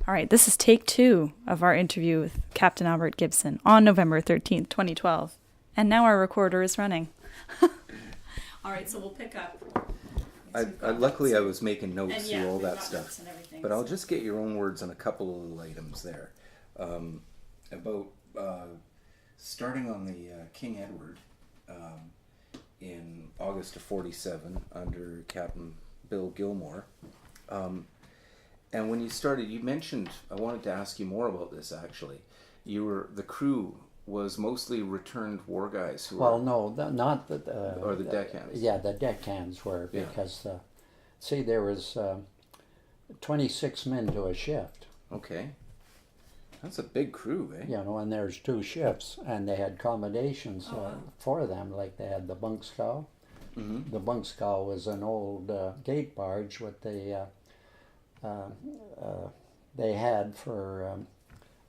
All right, this is take 2 of our interview with Captain Albert Gibson on November 13th, 2012. And now our recorder is running. All right, so we'll pick up. Luckily, I was making notes And through all that stuff. But I'll just get your own words on a couple of little items there. About starting on the King Edward in August of 47 under Captain Bill Gilmore. And when you started, you mentioned, I wanted to ask you more about this actually. The crew was mostly returned war guys who Well, were... no, not the... or the deckhands. Yeah, the deckhands were, because, see, there was 26 men to a shift. Okay. That's a big crew, eh? You know, and there's 2 shifts, and they had accommodations for them, like they had the bunk scow. Mm-hmm. The bunk scow was an old gate barge, what they had for...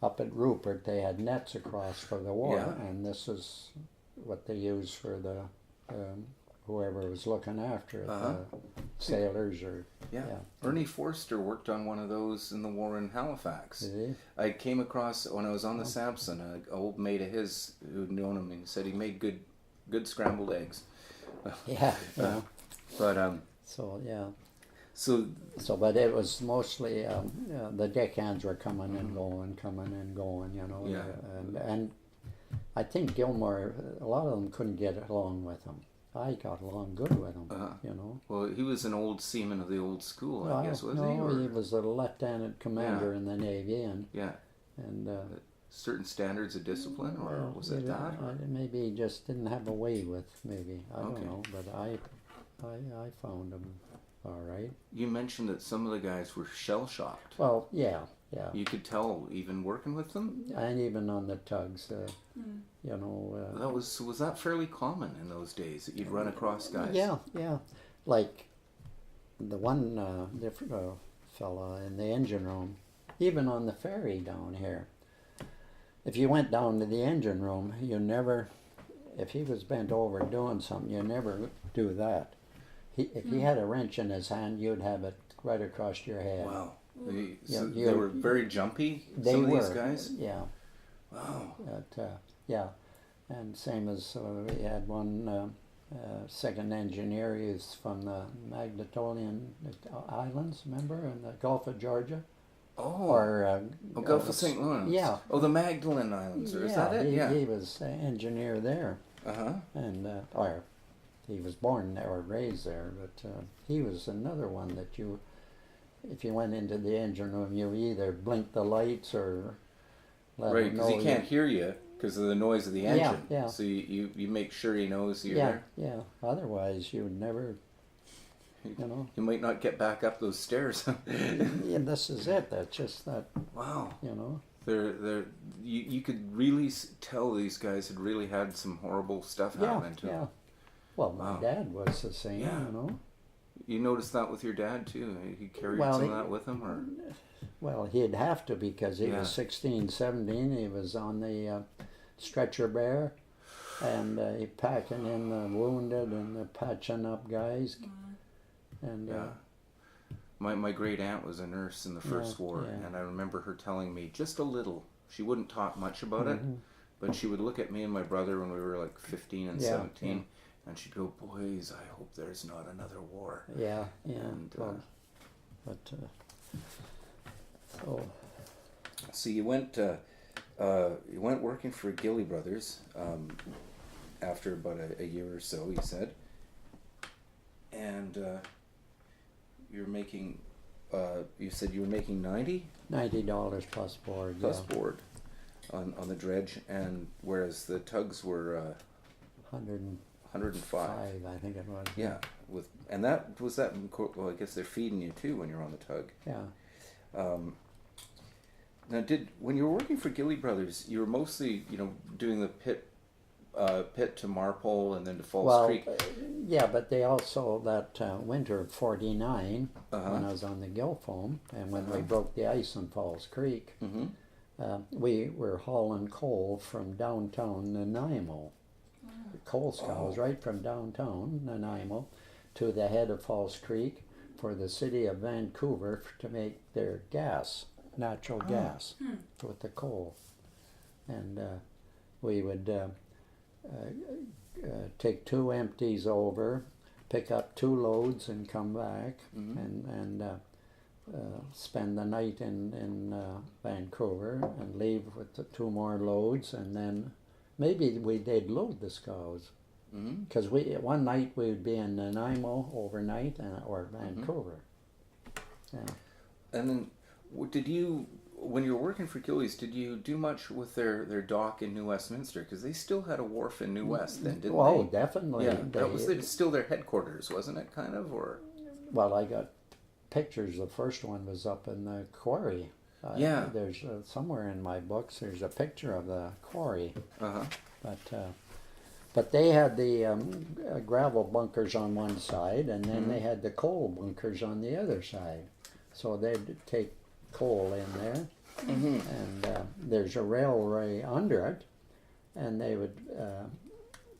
up at Rupert, they had nets across for the war, and this is what they used for the whoever was looking after it, sailors or... Yeah. Ernie Forster worked on one of those in the war in Halifax. Did he? I came across, when I was on the Sampson, an old mate of his who'd known him, and he said he made good scrambled eggs. Yeah. But, So, yeah. So, but it was mostly the deckhands were coming and going, you know. Yeah. And I think Gilmore, a lot of them couldn't get along with him. I got along good with him, you know. Well, he was an old seaman of the old school, I guess, was he? No, he was a lieutenant commander in the Navy, and certain standards of discipline, or was it that? Maybe he just didn't have a way with. Maybe I don't know, but I found him all right. You mentioned that some of the guys were shell shocked. Well, yeah. You could tell even working with them, and even on the tugs, you know. That was that fairly common in those days that you'd run across guys? Yeah. Like the one fella in the engine room, even on the ferry down here. If you went down to the engine room, you never, if he was bent over doing something, you never do that. If he had a wrench in his hand, you'd have it right across your head. Wow. They were very jumpy, some of these guys? Yeah. Wow. Yeah. And same as we had one second engineer, he's from the Magdalenian Islands, remember, in the Gulf of Georgia? Oh. Or Gulf of St. Lawrence. Yeah. Oh, the Magdalene Islands, is that it? He was engineer there. And, or he was born there or raised there, but he was another one that if you went into the engine room, you either blinked the lights or let him know. Right, because he can't hear you because of the noise of the engine. Yeah. So you make sure he knows you're there. Yeah. Otherwise, you would never, you know. You might not get back up those stairs. Yeah, this is it. That's just that. Wow. You know. You could really tell these guys had really had some horrible stuff happen to them. Yeah. Well, my dad was the same, you know. You noticed that with your dad too? He carried some of that with him, or? Well, he'd have to, because he was 16, 17. He was on the stretcher bear, and he packing in the wounded and patching up guys. And my great aunt was a nurse in the First War, and I remember her telling me just a little. She wouldn't talk much about it, but she would look at me and my brother when we were like 15 and 17. And she'd go, boys, I hope there's not another war. Yeah. And, so you went working for Gilly Brothers after about a year or so, you said, and you're making. You said you were making $90 plus board. Board on the dredge, and whereas the tugs were 105. I think it was. Yeah, and that was that. Well, I guess they're feeding you too when you're on the tug. Yeah. Now, when you were working for Gilly Brothers, you were mostly, doing the pit to Marpole and then to Falls Creek. Yeah, but they also that winter of '49 when I was on the Gilfoam, and when we broke the ice in Falls Creek, we were hauling coal from downtown Nanaimo. Coal scows right from downtown Nanaimo to the head of Falls Creek for the city of Vancouver to make their gas. natural gas with the coal. And we would take 2 empties over, pick up 2 loads and come back, and spend the night in Vancouver and leave with the 2 more loads, and then maybe they'd load the scows. Because one night we would be in Nanaimo overnight or Vancouver. Yeah. And then, did you, when you were working for Gillies, did you do much with their dock in New Westminster? Because they still had a wharf in New West then, didn't they? Oh, definitely. Yeah, that was still their headquarters, wasn't it, kind of? Or well, I got pictures. The first one was up in the quarry. Yeah. There's somewhere in my books, there's a picture of the quarry. But they had the gravel bunkers on one side, and then they had the coal bunkers on the other side. So they'd take coal in there, and there's a railway under it, and they would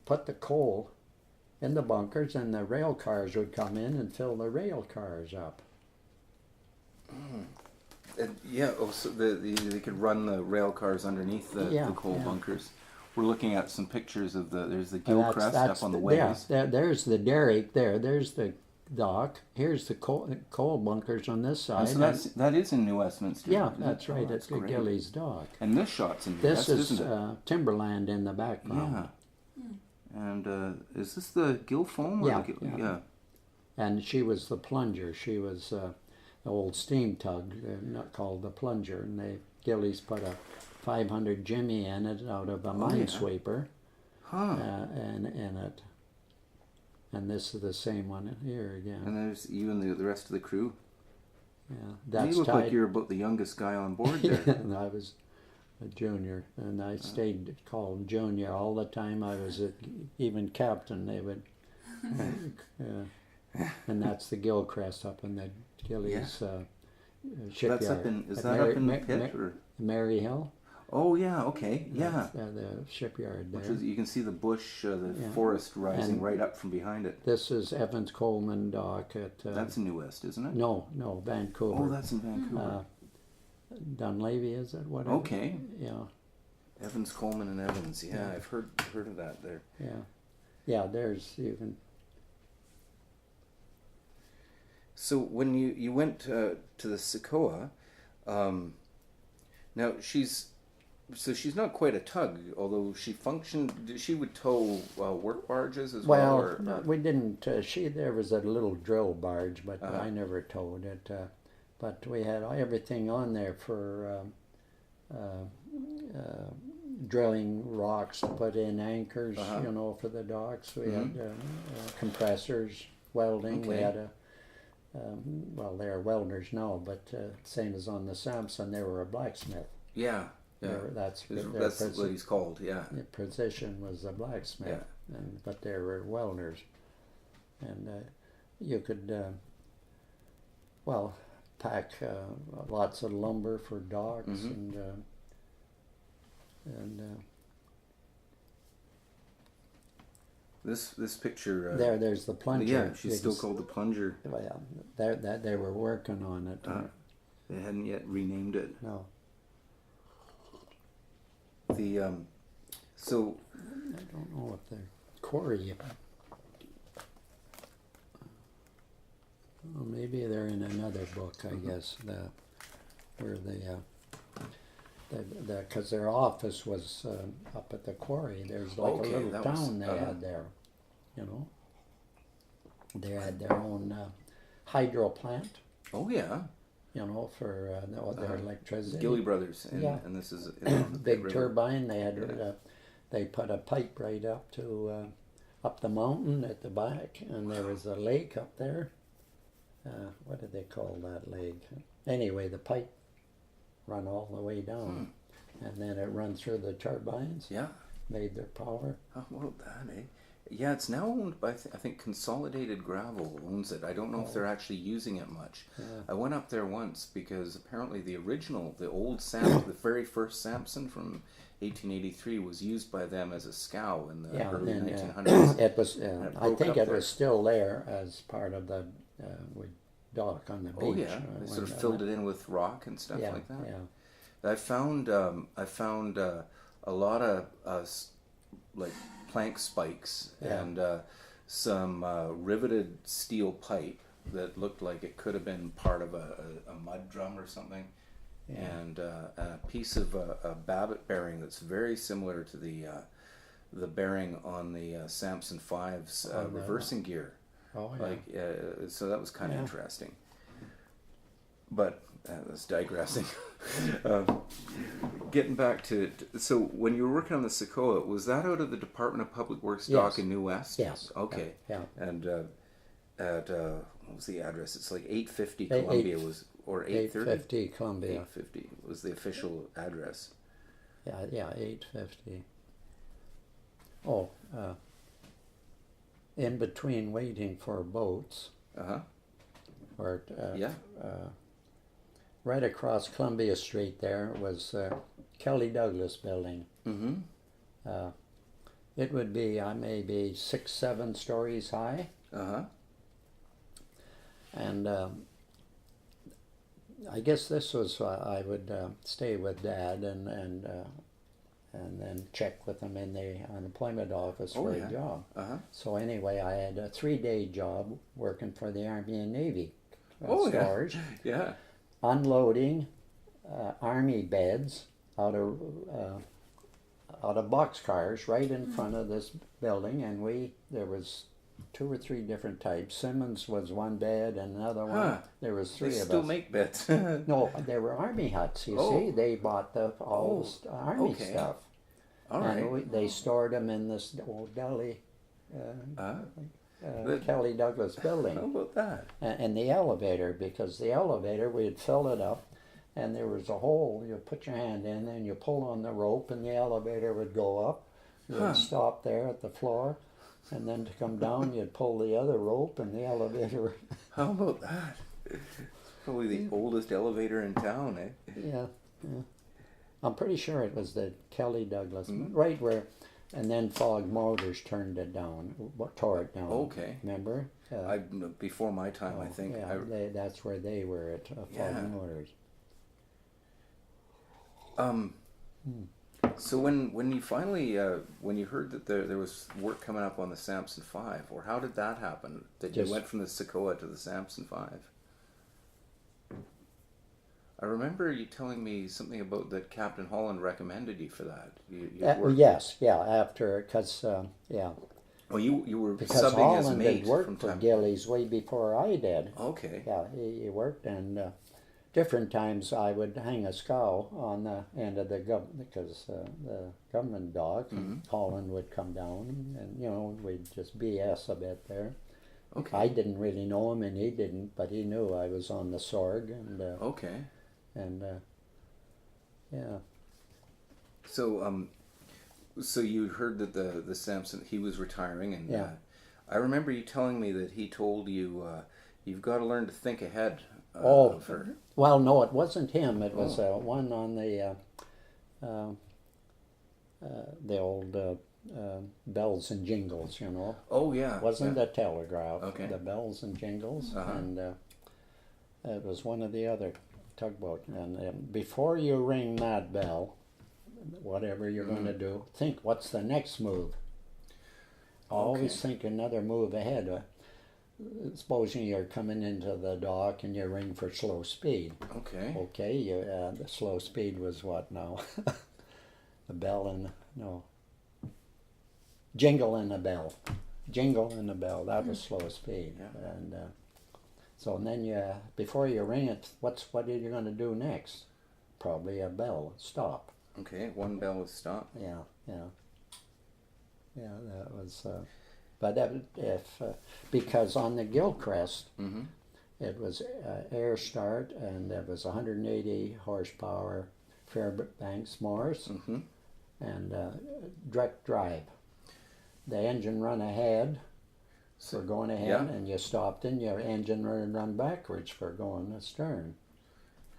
put the coal in the bunkers, and the rail cars would come in and fill the rail cars up. And so they could run the rail cars underneath the coal bunkers. We're looking at some pictures of there's the Gilcrest up on the ways. Yeah, there's the derrick there. There's the dock. Here's the coal bunkers on this side. So that is in New Westminster. Yeah, that's right. It's the Gillies dock. And this shot's in New West, isn't it? This is timberland in the background. Yeah. And is this the gill foam? Or yeah. And she was the plunger. She was the old steam tug, not called the plunger. And Gillies put a 500 Jimmy in it out of a minesweeper, and in it. And this is the same one here again. And there's you and the rest of the crew. Yeah, that's you look like you're about the youngest guy on board there. And I was a junior, and I stayed called junior all the time. I was even captain. They would, and that's the Gilcrest up in the Gillies shipyard. That's up in up in the pit or Mary Hill? Oh yeah, okay, yeah. The shipyard there. Which is, you can see the bush, the forest rising right up from behind it. This is Evans Coleman Dock at. That's in New West, isn't it? No, Vancouver. Oh, that's in Vancouver. Dunleavy, is it? Whatever. Okay. Yeah. Evans Coleman and Evans. Yeah, I've heard of that there. Yeah. There's even. So when you went to the Sequoia, now she's not quite a tug, although she functioned. She would tow work barges as well. Or No, we didn't. There was a little drill barge, but I never towed it. But we had everything on there for drilling rocks to put in anchors, for the docks. We had compressors, welding. Okay. We had they're welders now, but same as on the Sampson, they were a blacksmith. Yeah. That's what he's called. Yeah. The position was a blacksmith, but they were welders, and you could pack lots of lumber for docks and This picture. There's the plunger. Yeah, she's still called the plunger. Well, they were working on it. They hadn't yet renamed it. No. So. I don't know if they're quarry. Well, maybe they're in another book, I guess. Because their office was up at the quarry. There's like a little town they had there, They had their own hydro plant. Oh yeah. For their electricity. Gilly Brothers, and this is big turbine. They had they put a pipe right up to up the mountain at the back, and there was a lake up there. What did they call that lake? Anyway, the pipe run all the way down, and then it run through the turbines. Yeah, made their power. How about that, eh? Yeah, it's now owned by I think Consolidated Gravel owns it. I don't know if they're actually using it much. Yeah. I went up there once because apparently the old the very first Sampson from 1883 was used by them as a scow in the early 1900s. It was. I think it was still there as part of the. We dock on the beach. Oh yeah, they sort of filled it in with rock and stuff like that. Yeah. I found a lot of like plank spikes and some riveted steel pipe that looked like it could have been part of a mud drum or something, and a piece of a Babbitt bearing that's very similar to the bearing on the Sampson 5's reversing gear. Oh yeah. So that was kind of interesting. But that's digressing. Getting back to so when you were working on the Sequoia, was that out of the Department of Public Works dock in New West? Yes. Okay. Yeah. And at what was the address? It's like 850 Columbia was, or 830? 850 Columbia. 850 was the official address. Yeah, 850. Oh, in between waiting for boats. Or right across Columbia Street there was Kelly Douglas building. Mm-hmm. It would be maybe 6-7 stories high. And I guess this was I would stay with Dad and then check with him in the unemployment office for a job. So anyway, I had a 3-day job working for the Army and Navy stores. Yeah. Unloading Army beds out of boxcars right in front of this building, and there was 2 or 3 different types. Simmons was one bed, and another one. There was 3 of us. They still make beds. No, they were Army huts. You see, they bought all the Army stuff. All right. They stored them in this old deli. Kelly Douglas building. How about that? And the elevator, because the elevator, we'd fill it up, and there was a hole. You put your hand in, and you pull on the rope, and the elevator would go up. You'd stop there at the floor, and then to come down, you'd pull the other rope, and the elevator. How about that? It's probably the oldest elevator in town, eh? Yeah. I'm pretty sure it was the Kelly Douglas, right where. And then Fog Motors turned it down, tore it down. Okay. Remember? Before my time, I think. Yeah, that's where they were at Fog Motors. So when you finally when you heard that there was work coming up on the Sampson 5, or how did that happen? That you went from the Sequoia to the Sampson 5? I remember you telling me something about that Captain Holland recommended you for that. Yes, after, because, Well, you were because subbing Holland as mate had worked for Gillies way before I did. Okay. Yeah, he worked, and different times I would hang a scow on the end of the because the government dock, and Holland would come down, and we'd just BS a bit there. Okay. I didn't really know him, and he didn't, but he knew I was on the Sorg, and okay. And yeah. So you heard that the Sampson, he was retiring, and I remember you telling me that he told you you've got to learn to think ahead. Well, no, it wasn't him. It was one on the old bells and jingles, Oh yeah. It wasn't the telegraph. Okay. The bells and jingles, and it was one of the other tugboat. And before you ring that bell, whatever you're going to do, think, what's the next move? Always think another move ahead. Supposing you're coming into the dock and you ring for slow speed. Okay. Okay, the slow speed was what now? The bell and, no. Jingle and a bell. Jingle and a bell, that was slow speed. Yeah. And so then before you ring it, what are you going to do next? Probably a bell, stop. Okay, one bell is stop. Yeah, that was, but because on the Gilcrest, it was air start, and it was 180 horsepower Fairbanks Morse, and direct drive. The engine run ahead for going ahead, and you stopped, and your engine run backwards for going astern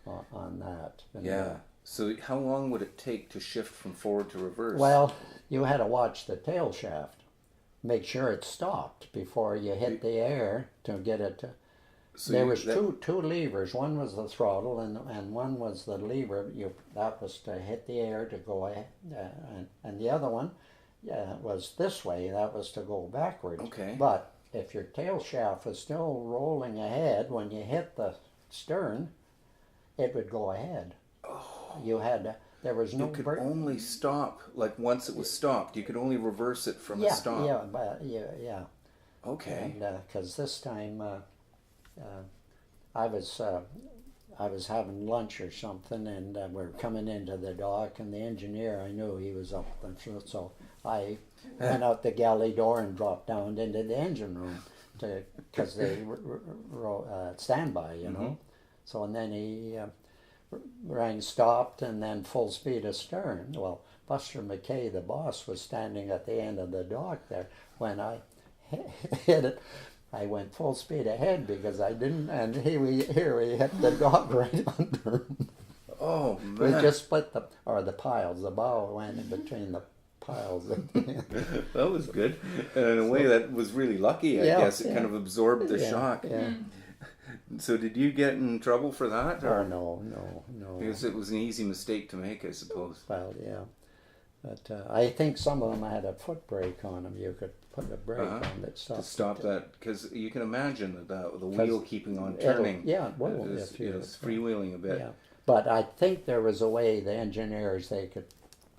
on that. And, so how long would it take to shift from forward to reverse? Well, you had to watch the tail shaft. Make sure it stopped before you hit the air to get it to... So there was two levers. One was the throttle, and one was the lever. That was to hit the air to go ahead, and the other one was this way. That was to go backwards. Okay. But if your tail shaft was still rolling ahead when you hit the stern, it would go ahead. Oh. You had there was no. You could only stop once it was stopped. You could only reverse it from a stop. Yeah. Okay. And because this time. I was having lunch or something, and we were coming into the dock, and the engineer, I knew he was up, so I went out the galley door and dropped down into the engine room because they standby, you know. So and then he rang stopped, and then full speed astern. Well, Buster McKay, the boss, was standing at the end of the dock there when I hit it. I went full speed ahead because I didn't, and here we hit the dock right under him. Oh man! We just split the piles. The bow went in between the piles. That was good, and in a way that was really lucky. I guess it kind of absorbed the shock. Yeah. So did you get in trouble for that? Or no. Because it was an easy mistake to make, I suppose. Well, yeah. But I think some of them had a foot brake on them. You could put a brake on that stopped. To stop that, because you can imagine that the wheel keeping on turning. It's freewheeling a bit. Yeah. But I think there was a way the engineers, they could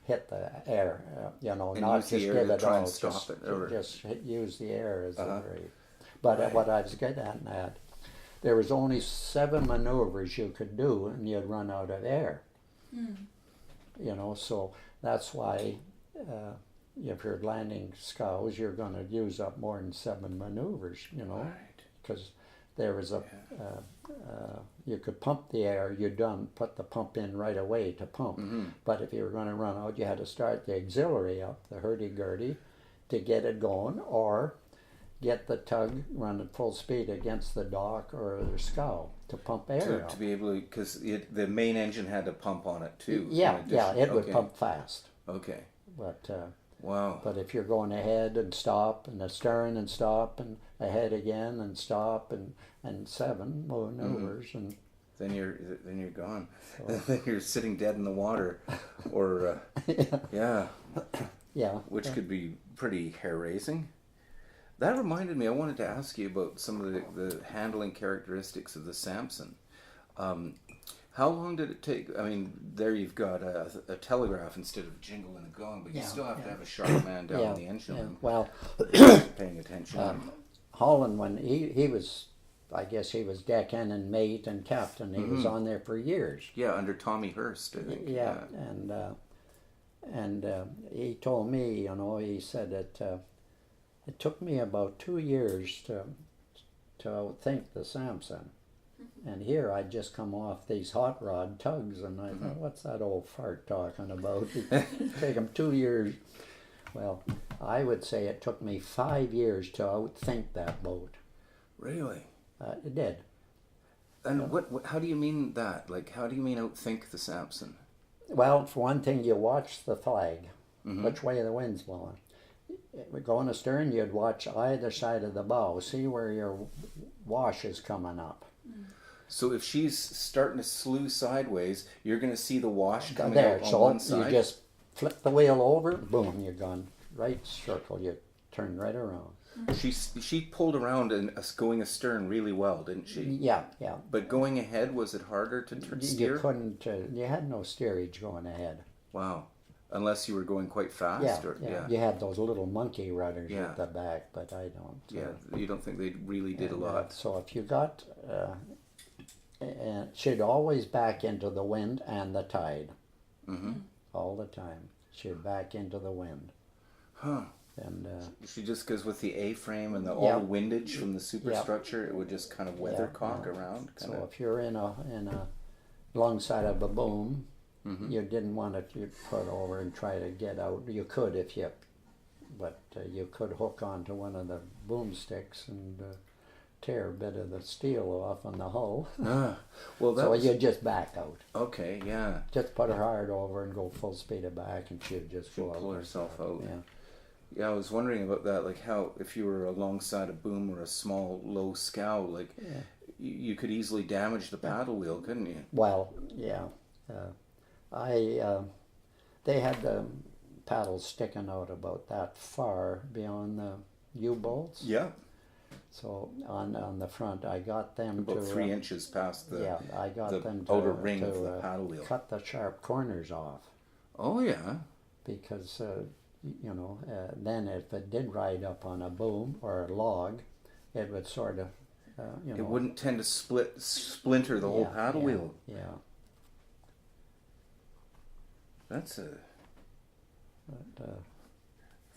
hit the air, and not just give it all, just use the air as a brake. But what I was getting at, there was only 7 maneuvers you could do, and you'd run out of air. So that's why if you're landing scows, you're going to use up more than 7 maneuvers, because there was you could pump the air, put the pump in right away to pump. But if you were going to run out, you had to start the auxiliary up, the hurdy-gurdy, to get it going, or get the tug running full speed against the dock or the scow to pump air to be able to, because the main engine had to pump on it too. It would pump fast. Okay. But wow. But if you're going ahead and stop and astern and stop and ahead again and stop and 7 maneuvers and then you're gone. So. Then you're sitting dead in the water, or which could be pretty hair raising. That reminded me, I wanted to ask you about some of the handling characteristics of the Sampson. How long did it take? I mean, there you've got a telegraph instead of a jingle and a gong, but you still have to have a sharp man down in the engine room. Well, paying attention. Holland, when he was, I guess he was deckhand and mate and captain. He was on there for years. Yeah, under Tommy Hurst, I think. Yeah. And he told me, he said that it took me about 2 years to outthink the Sampson. And here I'd just come off these hot rod tugs, and I thought, what's that old fart talking about? It take him 2 years. Well, I would say it took me 5 years to outthink that boat. Really? It did. And what? How do you mean that? Like, how do you mean outthink the Sampson? Well, for one thing, you watch the flag, which way the wind's blowing. Going astern, you'd watch either side of the bow, see where your wash is coming up. So if she's starting to slew sideways, you're going to see the wash coming there, out on one side? You just flip the wheel over, boom, you're gone. Right circle, you turn right around. She pulled around and going astern really well, didn't she? Yeah. But going ahead, was it harder to steer? You couldn't, you had no steerage going ahead. Wow. Unless you were going quite fast? Yeah. You had those little monkey rudders at the back, but I don't. You don't think they really did a lot? So if you got, she'd always back into the wind and the tide. All the time. She'd back into the wind. Huh. And she just goes with the A-frame and all the windage from the superstructure, it would just kind of weathercock around. So if you're in a alongside of a boom, you didn't want to put over and try to get out. You could but you could hook onto one of the boomsticks and tear a bit of the steel off on the hull. So you just back out. Okay, yeah. Just put her hard over and go full speed back, and she'd just pull herself out. Yeah. Yeah, I was wondering about that, like how if you were alongside a boom or a small low scow, like you could easily damage the paddle wheel, couldn't you? Well, yeah. They had the paddles sticking out about that far beyond the U-bolts. Yeah. So on the front, I got them about to 3 inches past the I got the them outer ring of the to paddle wheel. cut the sharp corners off. Oh yeah. Because then if it did ride up on a boom or a log, it would sort of it wouldn't tend to splinter the whole paddle wheel. Yeah. That's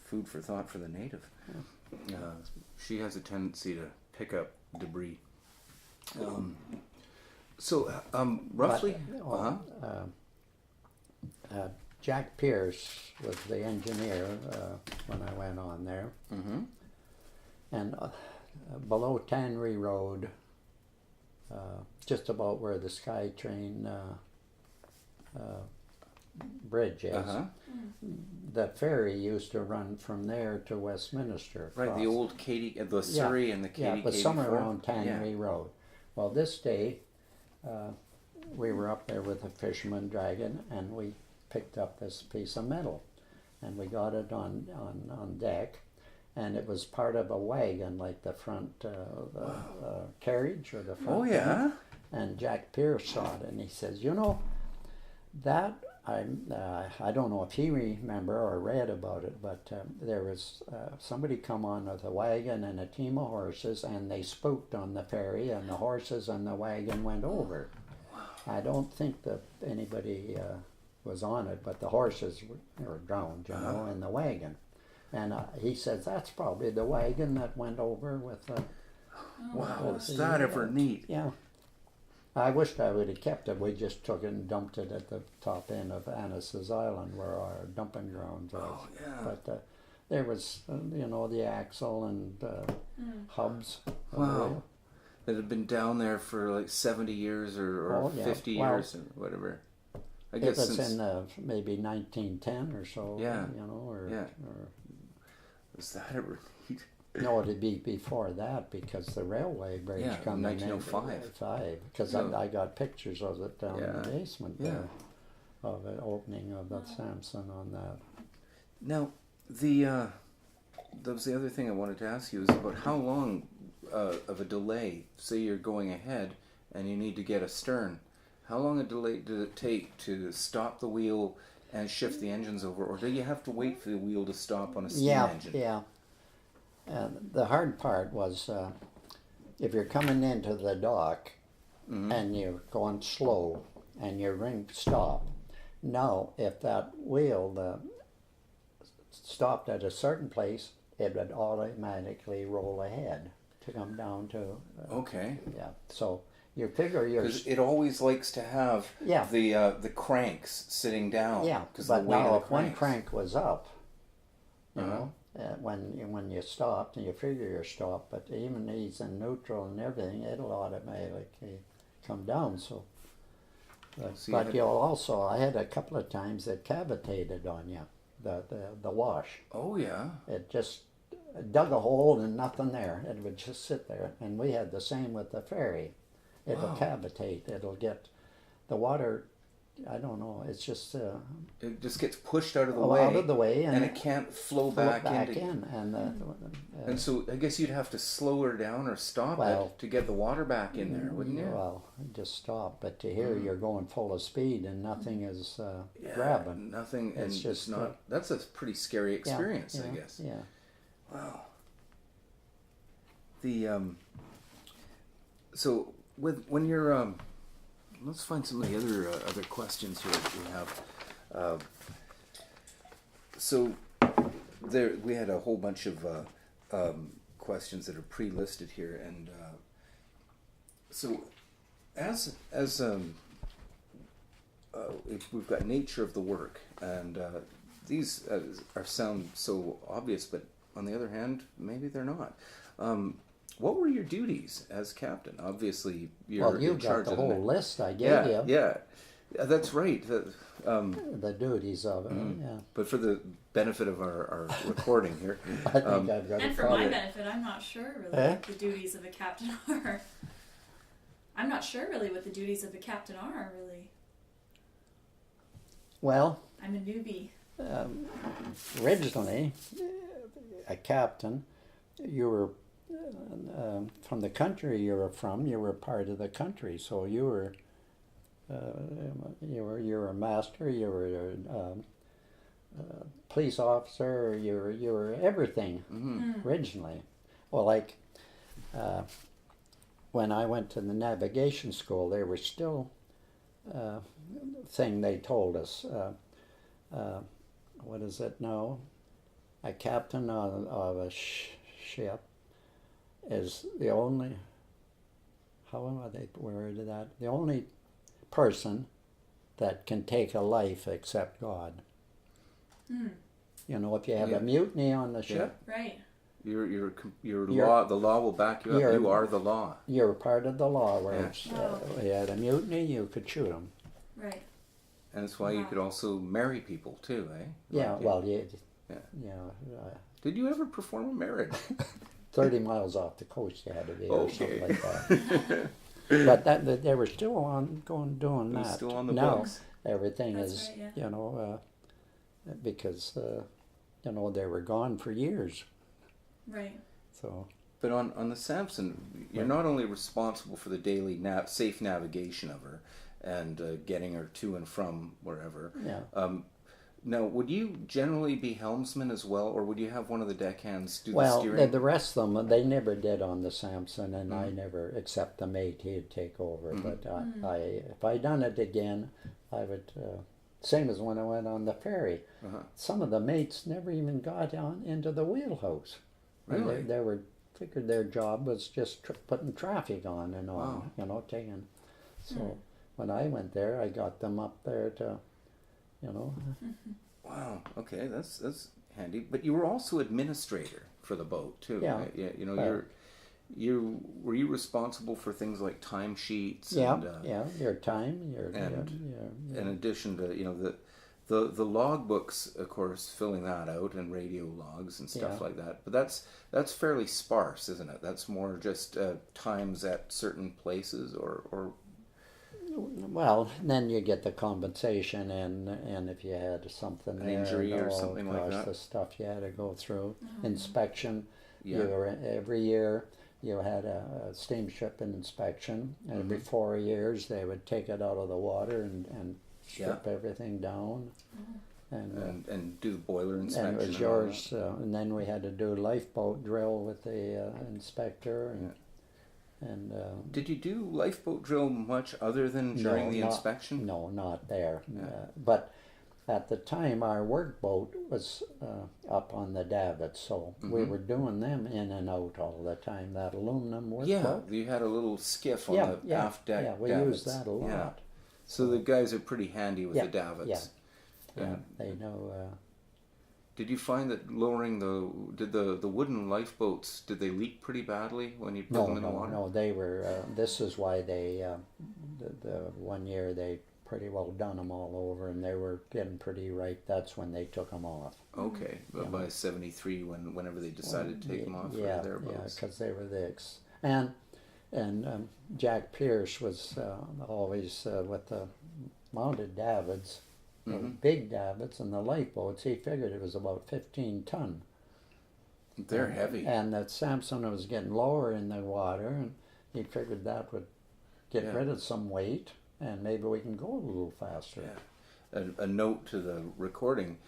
food for thought for the native. She has a tendency to pick up debris. Roughly. Jack Pierce was the engineer when I went on there. Mm-hmm. And below Tannery Road, just about where the SkyTrain bridge is, the ferry used to run from there to Westminster. Right, the old the Surrey and the Katy. Yeah, it was somewhere around Tannery Road. Well, this day, we were up there with a fisherman dragon, and we picked up this piece of metal, and we got it on deck, and it was part of a wagon, like the front carriage or the front. Oh yeah. Thing. And Jack Pierce saw it, and he says, that I don't know if he remember or read about it, but there was somebody come on with a wagon and a team of horses, and they spooked on the ferry, and the horses and the wagon went over. I don't think that anybody was on it, but the horses were drowned, in the wagon. And he says that's probably the wagon that went over with. Wow, is that ever neat? Yeah. I wished I would have kept it. We just took it and dumped it at the top end of Annis's Island, where our dumping grounds was. Oh yeah. But there was, the axle and hubs. Wow. That had been down there for like 70 years or 50 years or whatever. I guess if it's in maybe 1910 or so. Yeah. Or was that ever neat? No, it'd be before that, because the railway bridge come in 1905. Because I got pictures of it down in the basement there, of the opening of the Sampson on that. Now, that was the other thing I wanted to ask you, is about how long of a delay, say you're going ahead and you need to get astern, how long a delay did it take to stop the wheel and shift the engines over, or do you have to wait for the wheel to stop on a steam engine? Yeah. The hard part was if you're coming into the dock and you're going slow and your ring stopped. Now, if that wheel stopped at a certain place, it would automatically roll ahead to come down to. Okay. Yeah. So you figure because it always likes to have the cranks sitting down. Yeah. But now if one crank was up, you know. When you stopped, and you figure you're stopped, but even these in neutral and everything, it'll automatically come down. So, but you'll also, I had a couple of times that cavitated on you, the wash. Oh yeah. It just dug a hole and nothing there. It would just sit there, and we had the same with the ferry. It'll cavitate. It'll get the water. I don't know. It's just it just gets pushed out of the way, and it can't flow back in. And so I guess you'd have to slow her down or stop it to get the water back in there, wouldn't you? Well, just stop. But to hear you're going full of speed and nothing is grabbing. Nothing, it's and just not. That's a pretty scary experience, I guess. Yeah. Wow. The so when you're let's find some of the other questions here that we have. So there, we had a whole bunch of questions that are pre-listed here, and so as we've got nature of the work, and these sound so obvious, but on the other hand, maybe they're not. What were your duties as captain? Obviously, you're in charge got the whole list I gave you. Yeah, that's right. The duties of it, But for the benefit of our recording here, I think I've got and for my benefit, I'm not sure really what the duties of a captain are. I'm not sure really what the duties of a captain are, really. Well, I'm a newbie. Originally, a captain, you were from the country you were from. You were part of the country, so you were a master. You were a police officer. You were everything originally. Well, like when I went to the navigation school, there was still thing they told us. What is it now? A captain of a ship is the only, how am I worded that? The only person that can take a life except God. You know, if you have a mutiny on the ship, right? Your law, the law will back you up. You are the law. You're part of the law. Where if you had a mutiny, you could shoot them. Right. And that's why you could also marry people too, eh? Yeah. Like, Well, did you ever perform a marriage? 30 miles off the coast, you had to be, or something like that. But they were still doing that. Still on the now, books. Everything That's is, right, yeah. Because, they were gone for years. Right. So. But on the Sampson, you're not only responsible for the daily safe navigation of her and getting her to and from wherever. Yeah. Now, would you generally be helmsman as well, or would you have one of the deckhands do the Well, steering? the rest of them, they never did on the Sampson, and I never, except the mate, he'd take over. But if I done it again, I would, same as when I went on the ferry. Some of the mates never even got on into the wheelhouse. Really? They were figured their job was just putting traffic on and on, taking. So when I went there, I got them up there to, Wow. Okay, that's handy. But you were also administrator for the boat too. Yeah. Right? Yeah. Were you responsible for things like timesheets? Yeah. And, Your time. In addition to the logbooks, of course, filling that out and radio logs and stuff like that. But that's fairly sparse, isn't it? That's more just times at certain places or. Well, then you get the compensation, and if you had something An there, injury or something like that. The stuff you had to go through, inspection. Yeah. Every year you had a steamship inspection, and every 4 years they would take it out of the water and strip everything down, and do the boiler inspection. And it was yours. And then we had to do lifeboat drill with the inspector and. And did you do lifeboat drill much other than during the inspection? No, not there. But at the time, our workboat was up on the davits, so we were doing them in and out all the time. That aluminum workboat. Yeah, you had a little skiff on the aft deck. Yeah, we davits. used that a lot. Yeah. So the guys are pretty handy with the davits. Yeah, they know. Did you find that lowering the wooden lifeboats, did they leak pretty badly when you put them in the water? No, they were, this is why they, the 1 year they pretty well done them all over, and they were getting pretty ripe. That's when they took them off. Okay, but by 73, whenever they decided to take them off, thereabouts. Yeah, because they were the and Jack Pierce was always with the mounted davits. The big davits and the lifeboats, he figured it was about 15 ton. They're heavy. And that Sampson was getting lower in the water, and he figured that would get rid of some weight, and maybe we can go a little faster. Yeah. A note to the recording,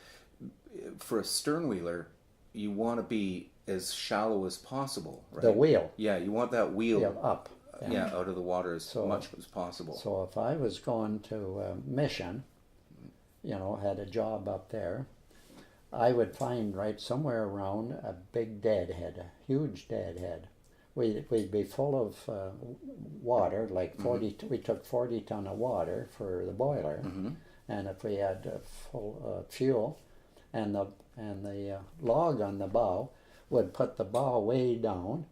for a sternwheeler, you want to be as shallow as possible, right? The wheel. Yeah, you want that wheel up. Out of the water as much as possible. So if I was going to Mission, had a job up there, I would find right somewhere around a big deadhead, a huge deadhead. We'd be full of water, like 40. We took 40 ton of water for the boiler, and if we had full fuel, and the log on the bow would put the bow way down,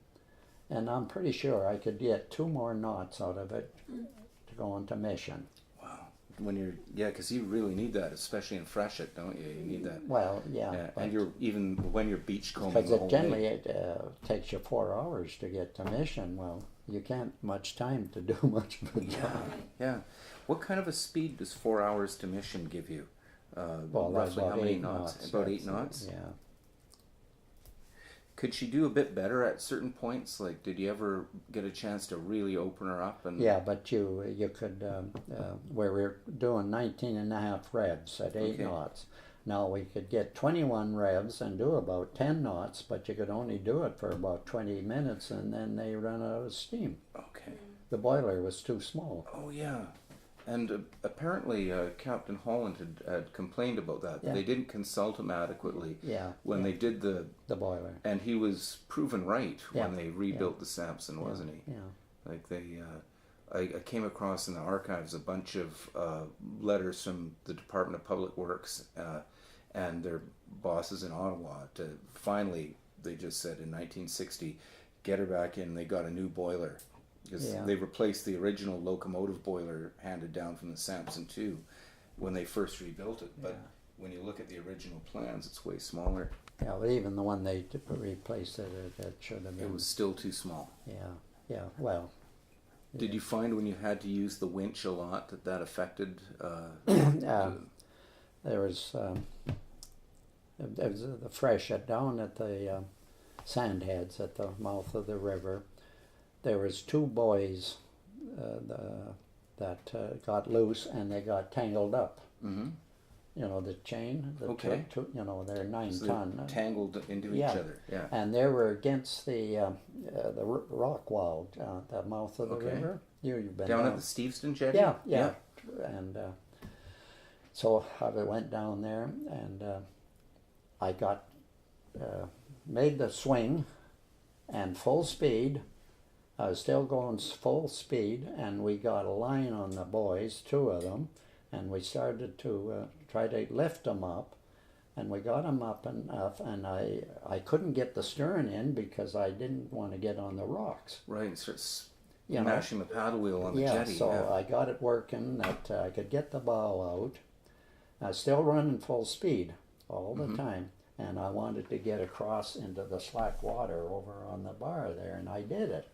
and I'm pretty sure I could get 2 more knots out of it to go into Mission. Wow. when you're because you really need that, especially in freshet, don't you? You need that. Well, yeah. And you're even when you're beachcombing. Because it generally takes you 4 hours to get to mission. Well, you can't much time to do much of a job. Yeah. What kind of a speed does 4 hours to mission give you? Well, roughly about how many 8 knots? About 8 knots? Yeah. Could she do a bit better at certain points? Like, did you ever get a chance to really open her up? And Yeah, but you could, where we're doing 19 and a half revs at 8 knots. Now we could get 21 revs and do about 10 knots, but you could only do it for about 20 minutes and then they run out of steam. Okay. The boiler was too small. Oh, yeah. And apparently Captain Holland had complained about that. Yeah. They didn't consult him adequately when they did the boiler. And he was proven right Yeah. when they rebuilt the Sampson, wasn't he? Yeah. Like I came across in the archives a bunch of letters from the Department of Public Works and their bosses in Ottawa to finally, they just said in 1960, get her back in. They got a new boiler. Because they replaced the original locomotive boiler handed down from the Sampson 2 when they first rebuilt it. But when you look at the original plans, it's way smaller. Yeah, but even the one they replaced it should have been. It was still too small. Yeah, well. Did you find when you had to use the winch a lot that affected? There was the freshet down at the Sandheads at the mouth of the river. There was 2 buoys that got loose and they got tangled up. Mm-hmm. You know, the chain. Two, they're 9 ton. They're tangled into each other. Yeah. And they were against the rock wall at the mouth of the river. You've been down at the Steveston jetty. Yeah. And so I went down there and I got made the swing and full speed. I was still going full speed, and we got a line on the buoys, 2 of them, and we started to try to lift them up, and we got them up enough, and I couldn't get the stern in because I didn't want to get on the rocks. Right, and start smashing the paddle wheel on the jetty. So I got it working that I could get the bow out. I was still running full speed all the time, and I wanted to get across into the slack water over on the bar there, and I did it.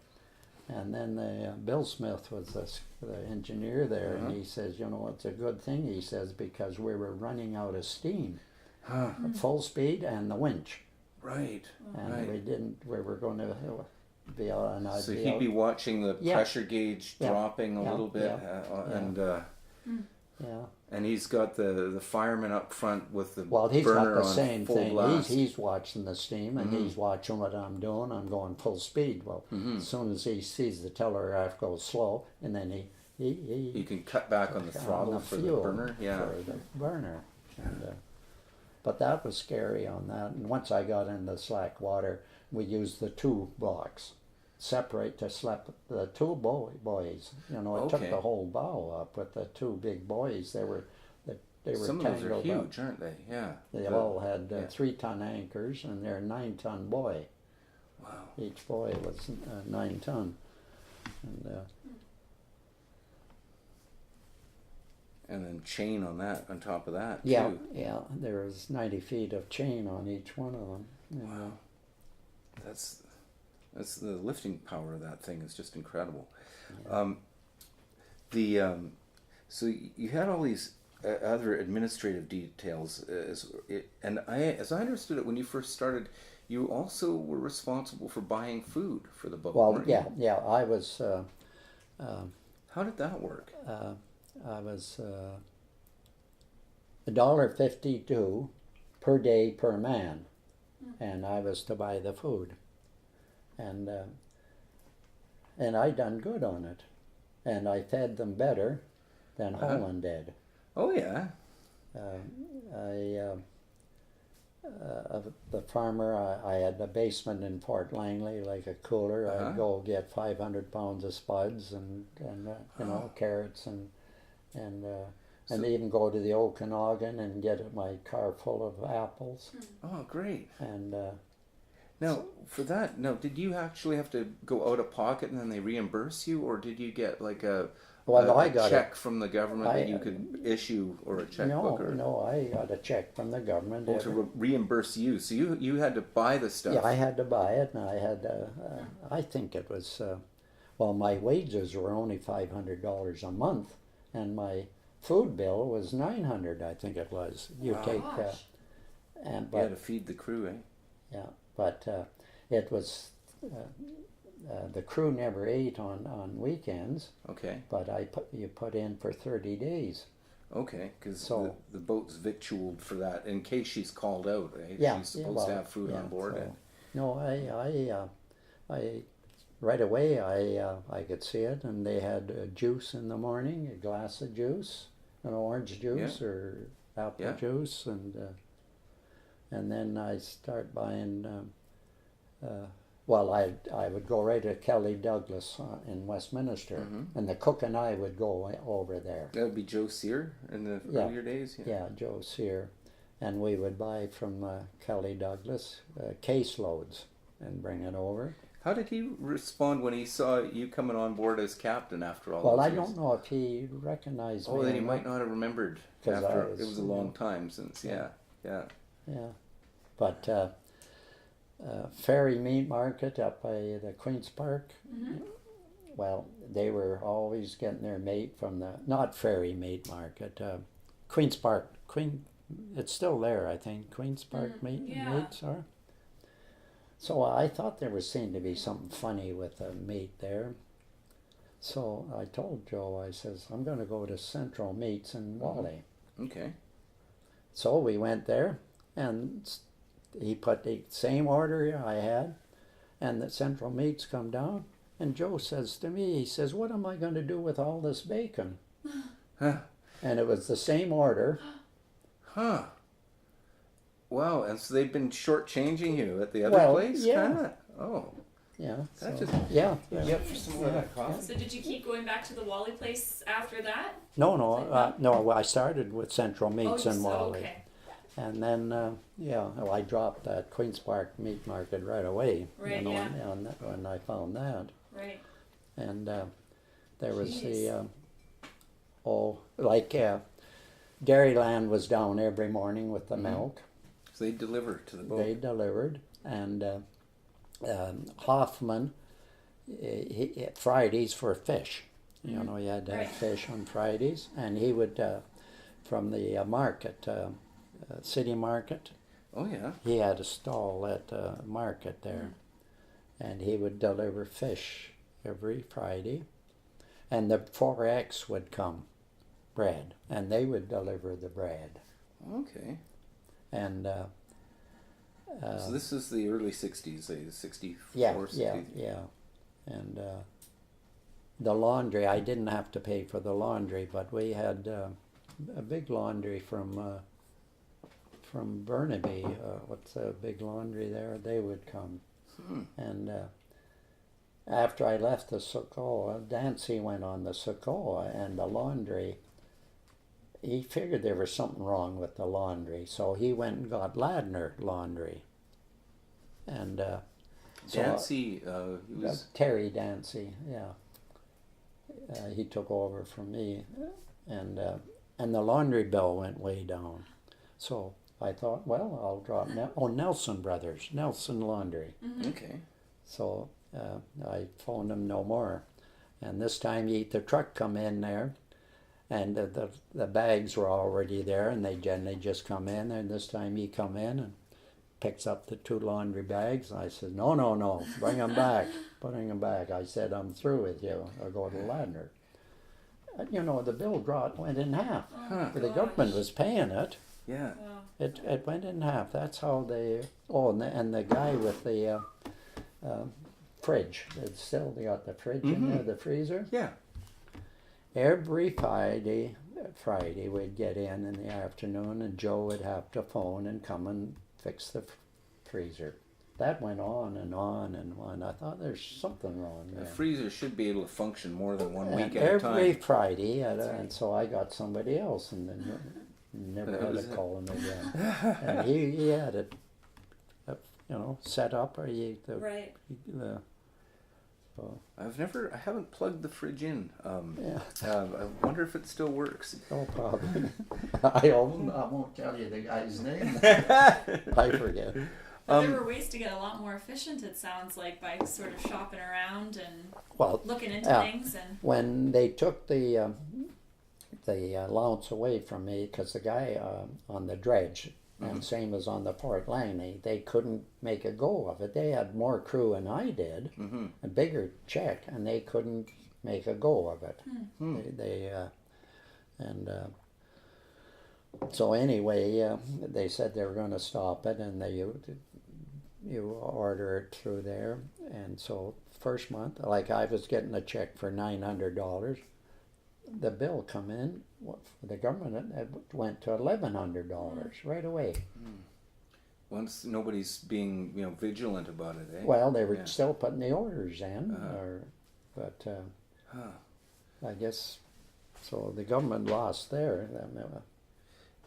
And then Bill Smith was the engineer there, and he says, it's a good thing, he says, because we were running out of steam. Full speed and the winch. Right. And we were going to be out, and I'd be he'd be watching the pressure gauge dropping a little bit, and he's got the fireman up front with the he's burner got the on same full thing. blast. He's watching the steam, and he's watching what I'm doing. I'm going full speed. Well, as soon as he sees the telegraph go slow, and then he can cut back on the throttle for the burner. For the burner. And, but that was scary on that. And once I got in the slack water, we used the 2 blocks. Separate to slap the 2 buoys. It took the whole bow up with the 2 big buoys. They were Some tangled of those are huge, up. aren't they? Yeah. They all had 3-ton anchors, and they're 9-ton buoy. Wow. Each buoy was 9 ton. And then chain on top of that. Yeah, too. yeah. There was 90 feet of chain on each one of them. Wow. That's the lifting power of that thing is just incredible. Yeah. So you had all these other administrative details, and as I understood it, when you first started, you also were responsible for buying food for the boat. Well, yeah. I was. How did that work? I was $1.52 per day per man, and I was to buy the food. And I done good on it, and I fed them better than Holland did. Oh yeah. The farmer, I had a basement in Fort Langley, like a cooler. I'd go get 500 pounds of spuds and carrots and even go to the Okanagan and get my car full of apples. Oh, great. And now, for that, did you actually have to go out of pocket and then they reimburse you, or did you get like a Well, I a got check from the government that I- you could issue, or a checkbook? No, I got a check from the government. To reimburse you. So you had to buy the stuff. Yeah, I had to buy it, and I had, I think it was, well, my wages were only $500 a month, and my food bill was $900, I think it was. You Wow. take, Gosh. and You had to but feed the crew, eh? yeah, but it was the crew never ate on weekends, Okay. but you put in for 30 days. Okay, because So- the boat's victualled for that in case she's called out, eh? Yeah, She's supposed to have food on board. so- And no, I right away I could see it, and they had juice in the morning, a glass of juice, an orange juice or apple Yeah. juice, and then I start buying. Well, I would go right to Kelly Douglas in Westminster, and the cook and I would go over there. that would be Joe Sear in the Yeah. earlier days. Yeah, Joe Sear, and we would buy from Kelly Douglas caseloads and bring it over. How did he respond when he saw you coming on board as captain after all? Well, those I years? don't know if he recognized me. Oh, then or he might not. not have remembered. 'Cause After I it was, was a long time since. Yeah. Yeah, but Ferry Meat Market up by the Queen's Park. Well, they were always getting their meat from the not Ferry Meat Market, Queen's Park. It's still there, I think. Queen's Park meats are. So I thought there was seemed to be something funny with the meat there. So I told Joe, I says, I'm going to go to Central Meats in Wally. Okay. So we went there, and he put the same order I had, and the Central Meats come down, and Joe says to me, he says, what am I going to do with all this bacon? Huh. And it was the same order. Huh. Wow, and so they've been shortchanging you at the other Well, place? yeah. Kinda? Oh. Yeah. That So, just- yeah. Yep, for some more of that coffee. So did you keep going back to the Wally place after that? No, I started with Central Meats in Wally. Okay. And then, I dropped that Queen's Park Meat Market right away. Right, when I found that. Right. And there was Jeez. Dairyland was down every morning with the milk. So they deliver to the boat. They delivered. And Hoffman, Fridays for fish. You know, you had to have Right. fish on Fridays. And he would, from the market, city market, Oh, yeah. he had a stall at the market there. And he would deliver fish every Friday. And the 4X would come, bread, and they would deliver the bread. Okay. And So this is the early 60s, say 64, yeah. 60. And the laundry, I didn't have to pay for the laundry, but we had a big laundry from Burnaby. What's a big laundry there? They would come. And after I left the Sokoa, Dancy went on the Sokoa, and the laundry, he figured there was something wrong with the laundry, so he went and got Ladner Laundry. And Dancy, he was... Terry Dancy, yeah. He took over from me, and the laundry bill went way down. So I thought, well, I'll drop Nelson Brothers, Nelson Laundry. Okay. So I phoned him no more. And this time the truck come in there, and the bags were already there, and they generally just come in. And this time he come in and picks up the 2 laundry bags. I said, no, bring them back, putting them back. I said, I'm through with you. I'll go to Ladner. And, the bill went in half. The government was paying it. Yeah. Wow. It went in half. That's how they. Oh, and the guy with the fridge. It's still they got the fridge in there, the freezer. Yeah. Every Friday we'd get in the afternoon, and Joe would have to phone and come and fix the freezer. That went on and on and on. I thought there's something wrong The there. freezer should be able to function more than one And week at a time. every Friday, and so I got somebody else, and then never That had was to it. call him again. And he had it, set up, or Right. So I haven't plugged the fridge in. yeah, I wonder if it still works. no problem. I won't tell you the guy's name. I forget. But there were ways to get a lot more efficient, it sounds like, by sort of shopping around and looking into things. And when they took the allowance away from me, because the guy on the dredge, and same as on the Port Langley, they couldn't make a go of it. They had more crew than I did, a bigger check, and they couldn't make a go of it. So anyway, they said they were going to stop it, and you order it through there. And so first month, like I was getting a check for $900. The bill come in for the government, it went to $1,100 right away. Once nobody's being vigilant about it, eh? Well, they were still putting the orders in, but I guess so. The government lost there.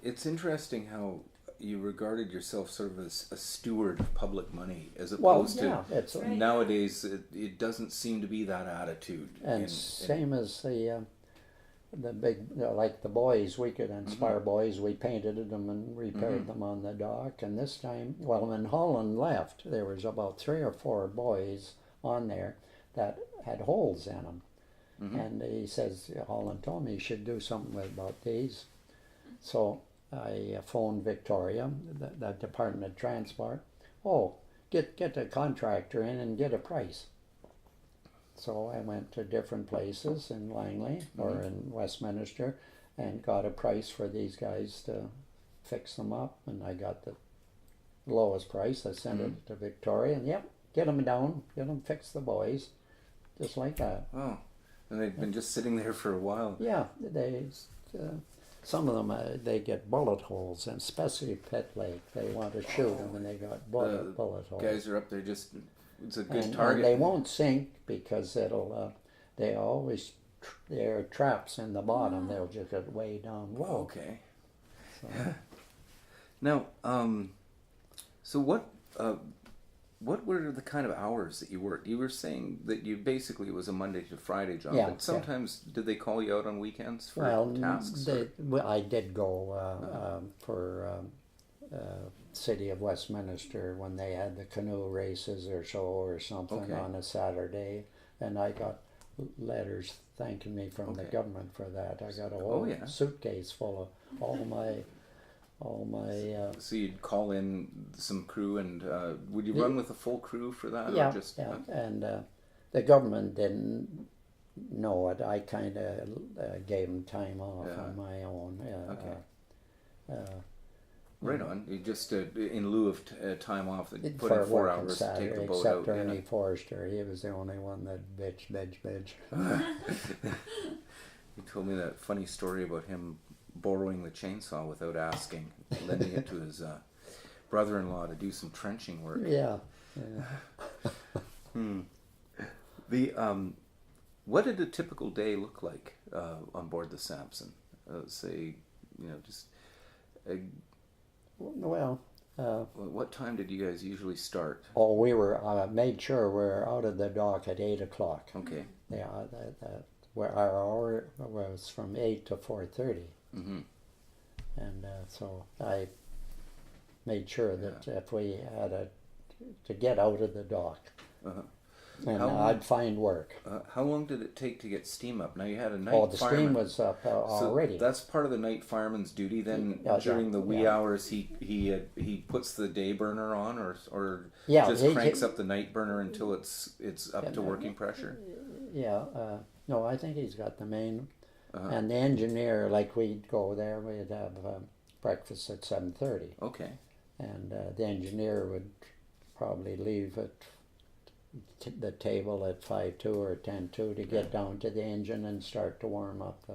It's interesting how you regarded yourself sort of as a steward of public money, as opposed to nowadays. It doesn't seem to be that attitude. And same as the big, like the boys, we could inspire boys. We painted them and repaired them on the dock. And this time, well, when Holland left, there was about 3 or 4 boys on there that had holes in them. And he says, Holland told me you should do something about these. So I phoned Victoria, the Department of Transport. Oh, get a contractor in and get a price. So I went to different places in Langley or in Westminster and got a price for these guys to fix them up. And I got the lowest price. I sent it to Victoria, and get them down, get them fix the boys, just like that. Oh, and they've been just sitting there for a while. Yeah, some of them, they get bullet holes, and especially Pit Lake. They want to shoot them, and they got bullet holes. Guys are up there just, it's a good and target. They won't sink because they always, there are traps in the bottom. They'll just get way down low. Okay. So. Now, so what were the kind of hours that you worked? You were saying that you basically, it was a Monday to Friday job, but sometimes did they call you out on weekends for tasks? I did go for City of Westminster when they had the canoe races or so or something on a Saturday, and I got letters thanking me from the government for that. I got a whole suitcase full of all my. So you'd call in some crew, and would you run with a full crew for that? Yeah, or just, and the government didn't know it. I kind of gave them time off on my own. Right on. You just in lieu of time off, they put for in 4 working hours Saturday, to take the boat except out. Ernie Forrester. He was the only one that bitch. He told me that funny story about him borrowing the chainsaw without asking, lending it to his brother-in-law to do some trenching work. Yeah. What did a typical day look like on board the Sampson? Say, just. What time did you guys usually start? Oh, we were made sure we were out of the dock at 8:00. Okay. Yeah, where our hour was from 8 to 4:30. And so I made sure that if we had to get out of the dock, and I'd find work. How long did it take to get steam up? Now you had a night. Oh, the fireman. steam was up already. So that's part of the night fireman's duty. Then during the wee hours, he puts the day burner on, or just cranks up the night burner until it's up to working pressure. Yeah. No, I think he's got the main. And the engineer, like we'd go there, we'd have breakfast at 7:30. Okay. And the engineer would probably leave at the table at 5:02 or 10:02 to get down to the engine and start to warm up.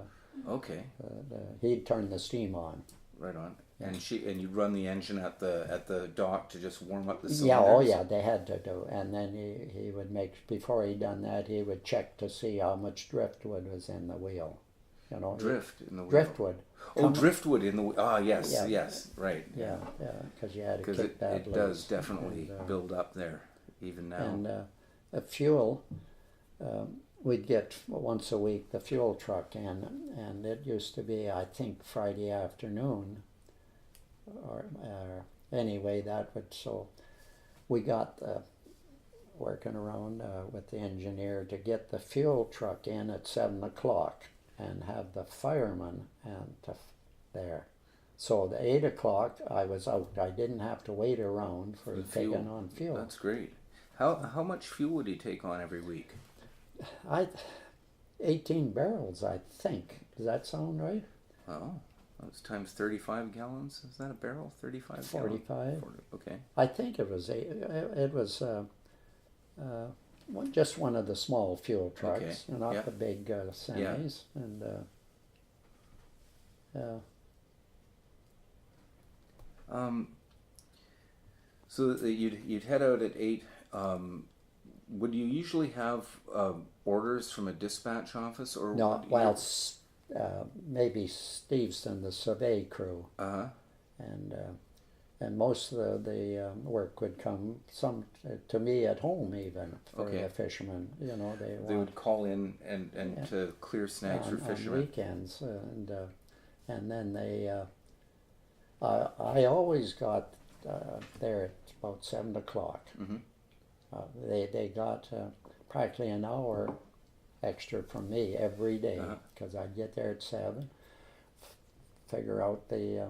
He'd turn the steam on. Right on. And you'd run the engine at the dock to just warm up the cylinders? Yeah, oh yeah, they had to do. And then he would make, before he'd done that, he would check to see how much driftwood was in the wheel. Drift in the wheel? Driftwood. Driftwood in the wheel. Ah, yes, yes, right. Yeah, because you had to kick that loose. It does definitely build up there, even now. And fuel, we'd get once a week the fuel truck in, and it used to be, I think, Friday afternoon, or anyway, that would, so we got working around with the engineer to get the fuel truck in at 7 o'clock and have the fireman there. So the 8 o'clock I was out. I didn't have to wait around for taking on fuel. That's great. How much fuel would he take on every week? 18 barrels, I think. Does that sound right? Oh, that's times 35 gallons. Is that a barrel? 35 45. Gallons? 40, okay. I think it was just one of the small fuel trucks, Okay. not Yeah. the big semis. Yeah. And So you'd head out at 8. Would you usually have orders from a dispatch office, or no, well, maybe Steveson, the survey crew, and most of the work would come to me at home, even for the fishermen. You know, they would call in and to clear snags for fishermen on weekends, and then they. I always got there at about 7 o'clock. Mm-hmm. They got practically an hour extra from me every day, because I'd get there at 7, figure out the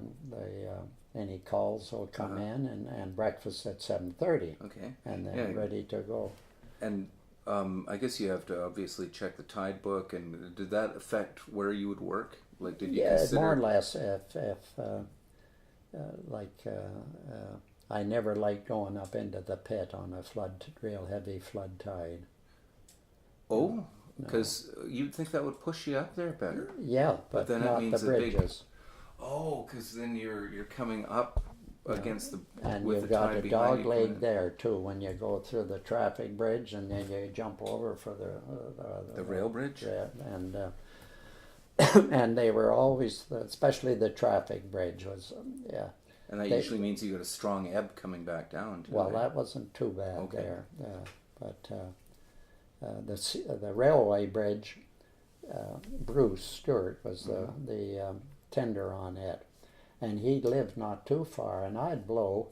any calls will come in, and breakfast at 7:30. Okay. And then ready to go. And I guess you have to obviously check the tide book. And did that affect where you would work? Like, did you consider? More or less. I never liked going up into the pit on a real heavy flood tide. Oh, because you'd think that would push you up there better. Yeah, but then not it means the bridges. Because then you're coming up against the and with you've the got tide a behind dog you leg there too when you go through the traffic bridge, and then you jump over for the rail bridge. And and they were always, especially the traffic bridge was And that usually means you got a strong ebb coming back down too. Well, that wasn't too bad there, but the railway bridge, Bruce Stewart was the tender on it, and he lived not too far, and I'd blow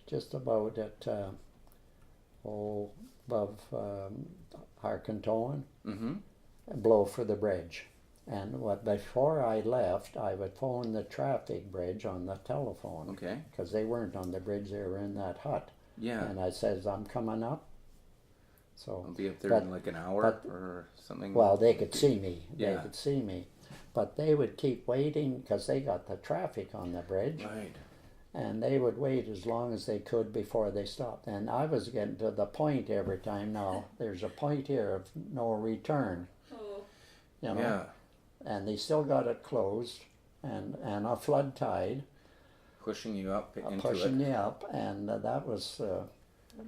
just about at above Harkintoan, blow for the bridge. And before I left, I would phone the traffic bridge on the telephone. Okay. Because they weren't on the bridge; they were in that hut. Yeah. And I says, "I'm coming up." So I'll be up there in like an hour or something. Well, they could see me. Yeah. They could see me, but they would keep waiting because they got the traffic on the bridge. Right. And they would wait as long as they could before they stopped. And I was getting to the point every time. Now there's a point here of no return. Oh. You know. Yeah. And they still got it closed, and a flood tide Pushing you up into pushing it. you up, and that was.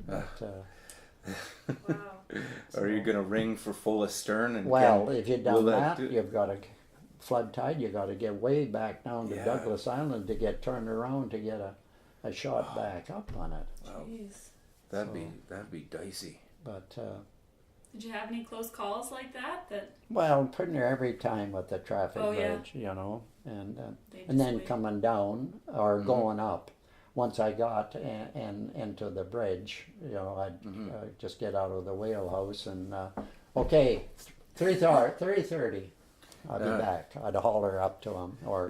Wow. Are you going to ring for full astern? And Well, if you've done that, do- you've got a flood tide. You got to get way back down to Douglas Island to get turned around to get a shot back up on it. Wow. Jeez. That'd be dicey. But Did you have any close calls like that? well, pretty near every time with the traffic Oh, yeah. bridge, you know, and They and just then wait. coming down or going up. Once I got into the bridge, you know, I'd just get out of the wheelhouse and okay, 3:30, I'll be back. I'd holler up to them, or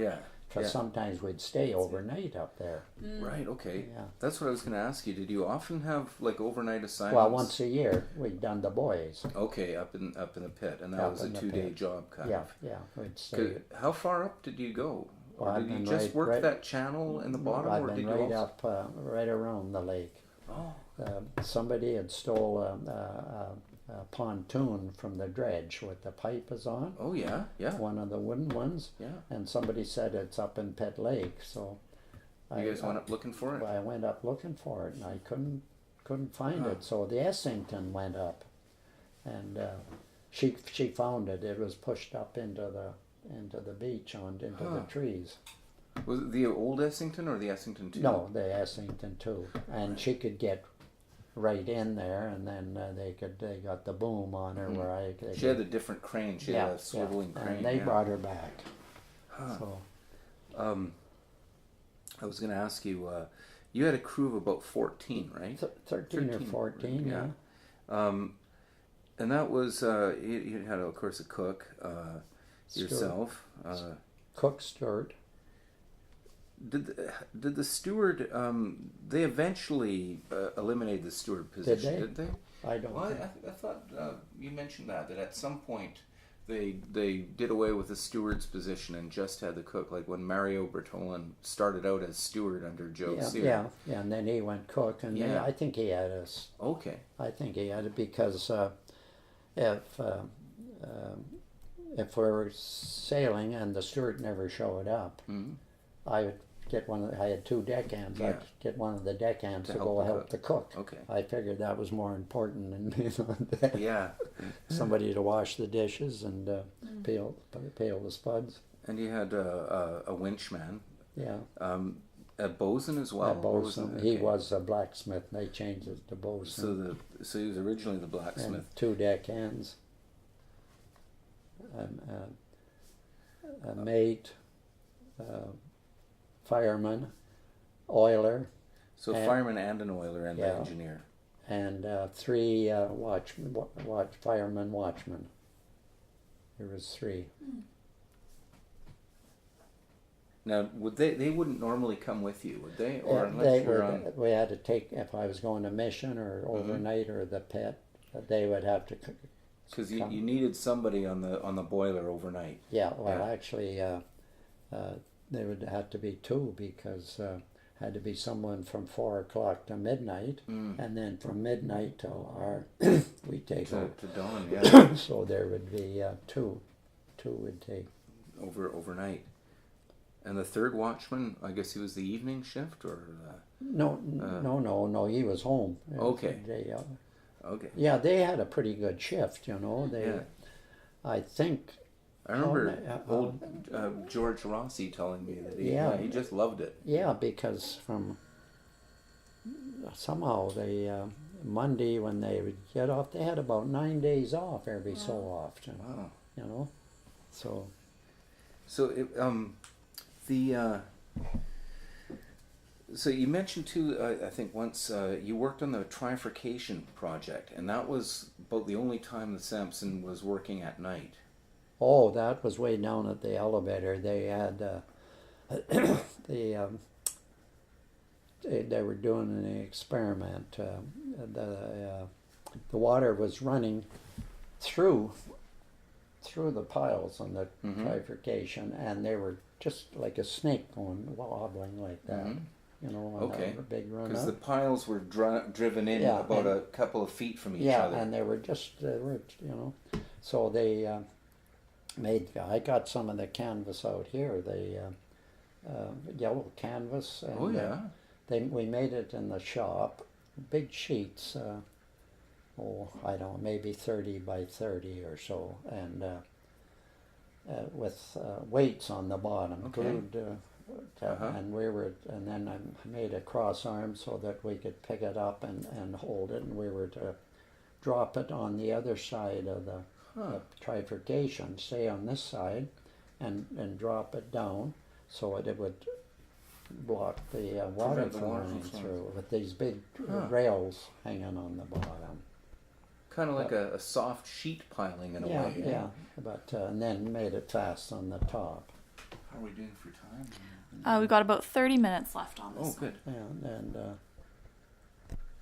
because sometimes we'd stay overnight up there. Right. Okay. Yeah. That's what I was going to ask you. Did you often have like overnight assignments? Well, once a year we'd done the boys. Okay, up in the pit, and that Up was a in the 2-day pit. job kind Yeah, of. yeah, we'd stay. How far up did you go? Well, Or I've did you been just work right- that channel in the bottom, I've or been did you right also? up, right around the lake. Oh. Somebody had stole a pontoon from the dredge with the pipe is on. Oh yeah, yeah, One of the wooden ones. yeah. And somebody said it's up in Pet Lake, so You guys went up looking for it? I went up looking for it, and I couldn't find it. So the Essington went up, and she found it. It was pushed up into the beach into the trees. Was it the old Essington or the Essington 2? No, the Essington too, and she could get right in there, and then they got the boom on her where She had a different crane. She had a swiveling crane. And they brought her back. Huh. So I was going to ask you. You had a crew of about 14, right? 13 or 14, yeah. And that was you had, of course, a cook, yourself, cook, steward. Did the steward? They eventually eliminated the steward position, did they? I don't. Well, I thought you mentioned that at some point they did away with the steward's position and just had the cook. Like when Mario Bertolin started out as steward under Joe Sear. Yeah, and then he went cook, and then I think he had us. Okay. I think he had it because if we were sailing and the steward never showed up, I would get I had 2 deckhands. I'd get one of the deckhands to go help the cook. Okay. I figured that was more important than being on deck. Yeah. Somebody to wash the dishes and peel the spuds. And you had a winchman. Yeah. A bosun as well. A bosun. He was a blacksmith. They changed it to bosun. So he was originally the blacksmith. And 2 deckhands. A mate. Fireman, oiler. So fireman and an oiler and an engineer. And 3 firemen, watchmen. There was 3. Now, would they wouldn't normally come with you, would they? Or we had to take, if I was going to mission or overnight or the pit, they would have to. Because you needed somebody on the boiler overnight. Yeah, well, actually, they would have to be 2 because had to be someone from 4 o'clock to midnight, and then from midnight till we take to dawn. Yeah. So there would be 2 would take overnight. And the 3rd watchman, I guess he was the evening shift, or no, he was home. Okay. Okay. Yeah, they had a pretty good shift, you know. I think. I remember old George Rossi telling me that he just loved it. Yeah, because from somehow they Monday when they would get off, they had about 9 days off every so often. Wow. You know, so. So so you mentioned too, I think once you worked on the trifurcation project, and that was about the only time the Sampson was working at night. Oh, that was way down at the elevator. They had they were doing an experiment. The water was running through the piles on the trifurcation, and they were just like a snake wobbling like that. You know, on a big run up. Because the piles were driven in about a couple of feet from each other. Yeah, and they were you know, so they. I got some of the canvas out here, the yellow canvas, and we made it in the shop, big sheets, I don't know, maybe 30 by 30 or so, and with weights on the bottom, glued, and then I made a cross arm so that we could pick it up and hold it, and we were to drop it on the other side of the trifurcation, stay on this side, and drop it down so it would block the water from running through with these big rails hanging on the bottom. Kind of like a soft sheet piling in a way. Yeah, but and then made it fast on the top. How are we doing for time? We've got about 30 minutes left on this. Oh, good. Yeah, and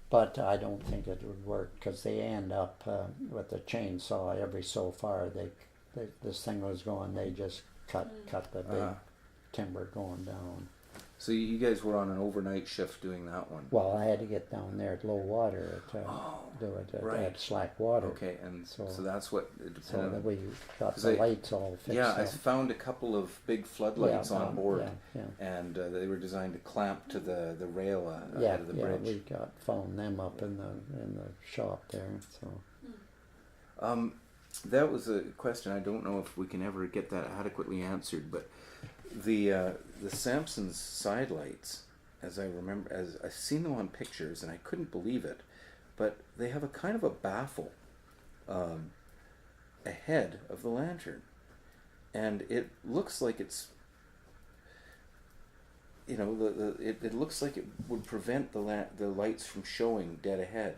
but I don't think it would work because they end up with the chainsaw every so far. This thing was going. They just cut the big timber going down. So you guys were on an overnight shift doing that one. Well, I had to get down there at low water to do it at slack water. Okay, and so that's what it depended on. So that we got the lights all fixed up. I found a couple of big floodlights on board, and they were designed to clamp to the rail ahead of the bridge. Yeah, we found them up in the shop there. So. That was a question. I don't know if we can ever get that adequately answered, but the Sampson's side lights, as I remember, as I've seen them on pictures, and I couldn't believe it, but they have a kind of a baffle ahead of the lantern, and it looks like it's, you know, it looks like it would prevent the lights from showing dead ahead.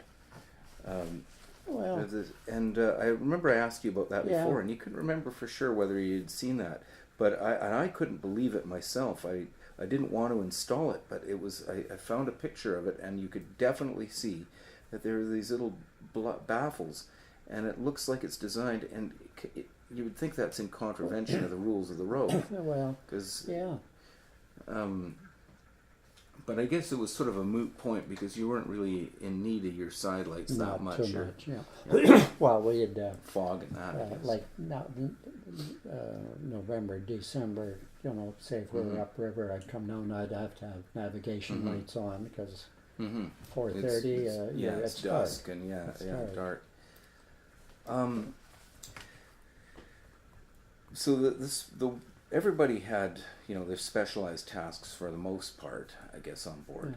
Well, and I remember I asked you about that Yeah. before, and you couldn't remember for sure whether you'd seen that. But I couldn't believe it myself. I didn't want to install it, but it was. I found a picture of it, and you could definitely see that there are these little baffles, and it looks like it's designed, and you would think that's in contravention of the rules of the road. well, Because yeah. but I guess it was sort of a moot point because you weren't really in need of your side lights that Not much. too or much, yeah. Well, we had fog and that. I guess. like now, November, December. You know, say if we were upriver, I'd come down. I'd have to have navigation lights on because 4:30. It's dusk dark. and It's dark. dark. So everybody had, you know, their specialized tasks for the most part, I guess, on board.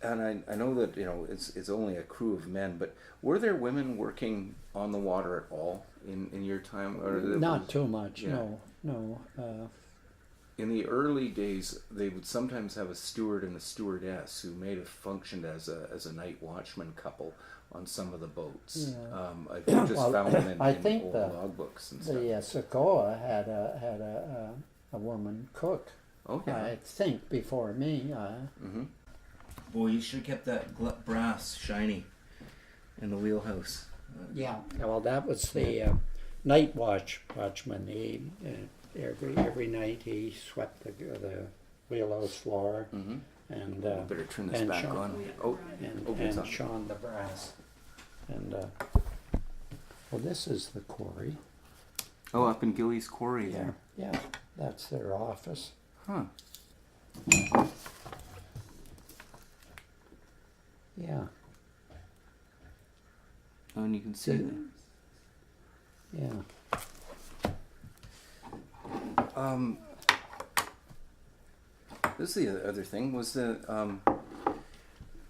And I know that, you know, it's only a crew of men, but were there women working on the water at all in your time? Or Not too much. Yeah. No. In the early days, they would sometimes have a steward and a stewardess who may have functioned as a night watchman couple on some of the boats. Yeah. I've just found them in I think old logbooks and stuff. the Sokoa had a woman cook. Oh, yeah. I think before me. Boy, you should have kept that brass shiny in the wheelhouse. Yeah. Well, that was the night watchman. He every night he swept the wheelhouse floor and Better turn this and back shone- on. It's and on. shone the brass. And well, this is the quarry. Oh, up in Gillies Quarry there. Yeah, that's their office. Huh. Yeah, Oh, and you can see that. yeah. This is the other thing, was the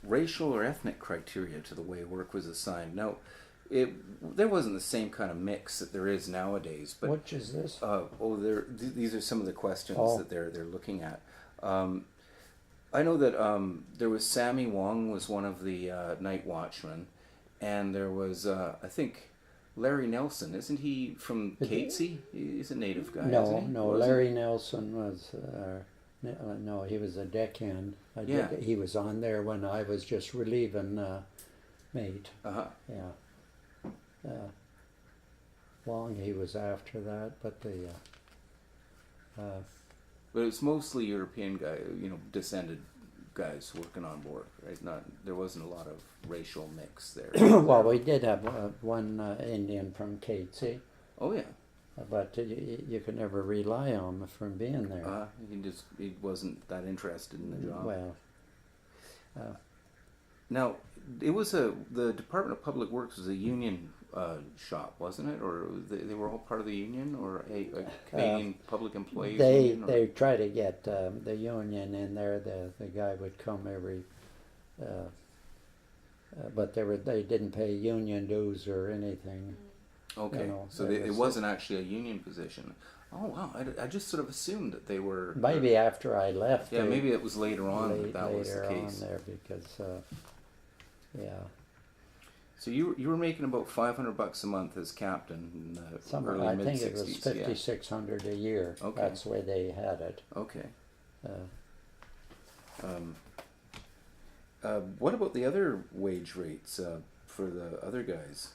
racial or ethnic criteria to the way work was assigned. Now, there wasn't the same kind of mix that there is nowadays. But Which is this? these are some of the questions Oh. that they're looking at. I know that there was Sammy Wong was one of the night watchmen, and there was I think Larry Nelson. Isn't he from Catesy? He's a native guy. No, isn't he? no. Was he? Larry Nelson was. No, he was a deckhand. Yeah. He was on there when I was just relieving mate. Uh-huh. Yeah. Long he was after that, but the. But it's mostly European guy, you know, descended guys working on board, right? There wasn't a lot of racial mix there. Well, we did have one Indian from Catesy, Oh yeah. but you could never rely on him from being there. He wasn't that interested in the job. Well, Now, it was the Department of Public Works was a union shop, wasn't it? Or they were all part of the union, or a Canadian Public Employees Union? they try to get the union in there. The guy would come every, but they didn't pay union dues or anything. Okay, you know, so it wasn't actually a union position. Oh wow, I just sort of assumed that they were. Maybe after I left. Yeah, maybe it was later on that was the later case. on there because, yeah. So you were making about $500 a month as captain in the early I mid-60s. think it was $5,600 a year. Okay. That's the way they had it. Okay. What about the other wage rates for the other guys,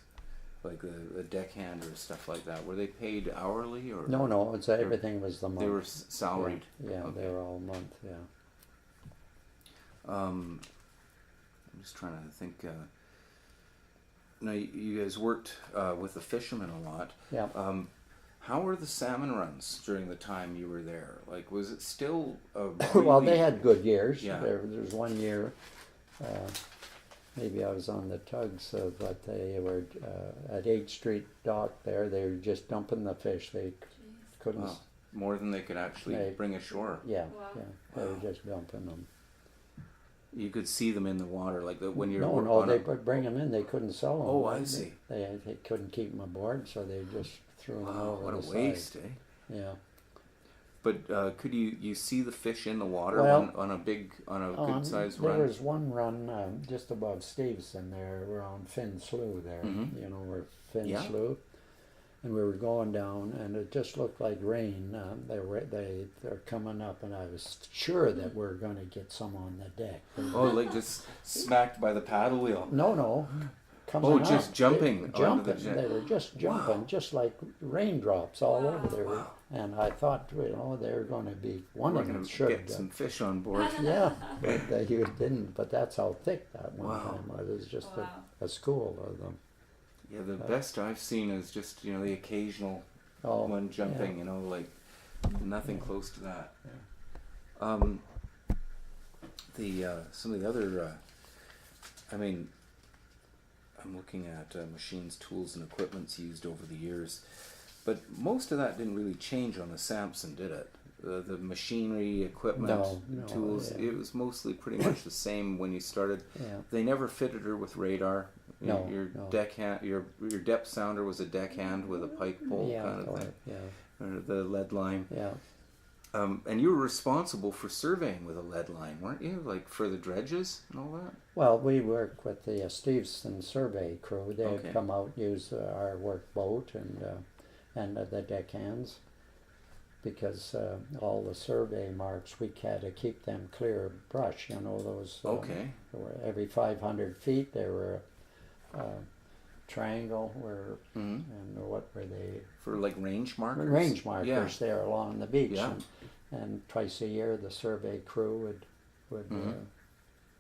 like the deckhand or stuff like that? Were they paid hourly or? No. It's everything was the month. They were salaried. Yeah, Okay. they were all month. Yeah. I'm just trying to think. Now you guys worked with the fishermen a lot. Yeah. How were the salmon runs during the time you were there? Like, was it still a Well, really- they had good years. Yeah. There was 1 year, maybe I was on the tugs, but they were at 8th Street dock there. They were just dumping the fish. They couldn't. Wow, more than they could actually They- bring ashore. Yeah, Wow. yeah. They Wow. were just dumping them. You could see them in the water, like when you're No, they bring them in. They couldn't sell them. Oh, I see. They couldn't keep them aboard, so they just threw them over what the a waste, side. eh? Yeah. But could you see the fish in the water on a good sized run? There was one run just above Stevenson there, around Finn Slough there. Mm-hmm. You know where Finn Slough, and we were going down, and it just looked like rain. They're coming up, and I was sure that we're going to get some on the deck. Oh, like just smacked by the paddle wheel? No. Oh, just jumping. They were just jumping, just like raindrops all over there. Wow. And I thought, they're going to be one of them should get some fish on board. Yeah, but they didn't. But that's how thick that one time was. It was just a school of them. Yeah, the best I've seen is just the occasional one jumping. Like nothing close to that. Yeah. Some of the other. I'm looking at machines, tools, and equipments used over the years, but most of that didn't really change on the Sampson, did it? The machinery, equipment, tools, it was mostly pretty much the same when you started. Yeah. They never fitted her with radar. Your deckhand, your depth sounder was a deckhand with a pike pole kind of thing. Yeah. Or the lead line. Yeah. And you were responsible for surveying with a lead line, weren't you? Like for the dredges and all that? Well, we worked with the Stevenson survey crew. They'd come out, use our work boat and the deckhands, because all the survey marks, we had to keep them clear of brush. Those. Every 500 feet, there were triangle and what were they? For like range markers? Range markers there along the beach. Yeah. And twice a year the survey crew would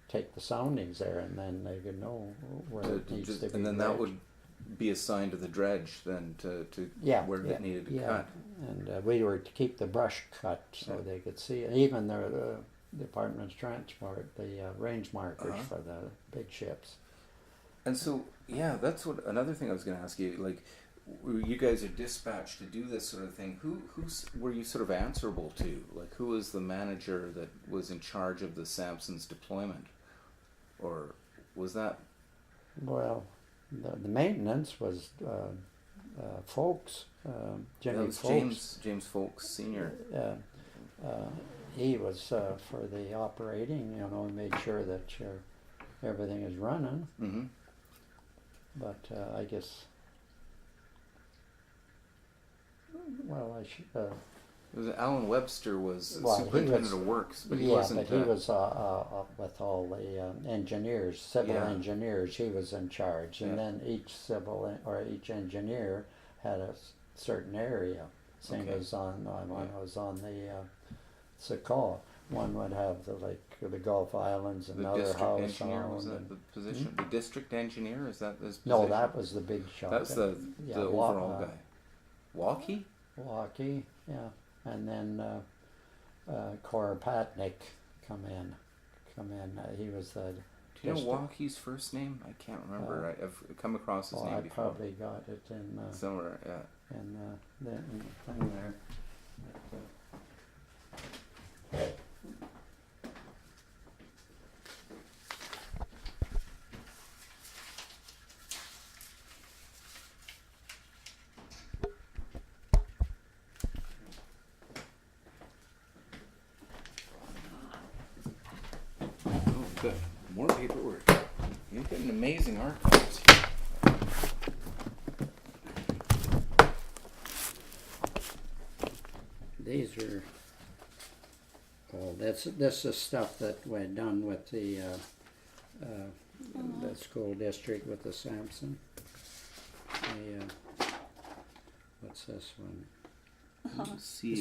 take the soundings there, and then they could know where it needs to be. And then that would be assigned to the dredge then to where it needed to cut. And we were to keep the brush cut so they could see it. Even the Department's transport, the range markers for the big ships. And so, that's what another thing I was going to ask you. Like, you guys are dispatched to do this sort of thing. Who were you sort of answerable to? Like, who was the manager that was in charge of the Sampson's deployment, or was that? Well, the maintenance was Folks, Jimmy that was Folks. James Folks Senior. He was for the operating. Made sure that everything is running. Mm-hmm. But I guess. Well, I should. It was Alan Webster was superintendent of works, but he wasn't. But he was with all the engineers, civil engineers. He was in charge, and then each each engineer had a certain area. Same as when I was on the Sakal. One would have the Gulf Islands, and another house. Engineer, was that the position? The district engineer, is that his position? No, that was the big shot. That's the overall guy. Walkie, yeah. And then Koropatnik come in. He was the. Do you know Walkie's first name? I can't remember. I've come across his name before. I probably got it in somewhere. Yeah. In the thing there. Good. More paperwork. You've got an amazing archives. These are. Oh, this is stuff that we're done with the school district with the Sampson. What's this one? See,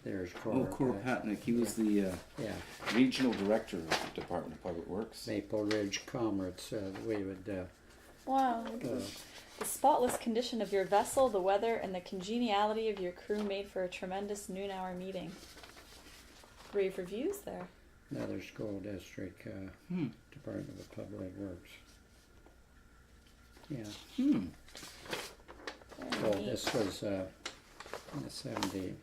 there's Corp. Koropatnik. He was the regional director of the Department of Public Works. Maple Ridge Comrades. We would. Wow. The spotless condition of your vessel, the weather, and the congeniality of your crew made for a tremendous noon-hour meeting. Rave reviews there. Another school district, Department of Public Works. Yeah. So this was in the 70s.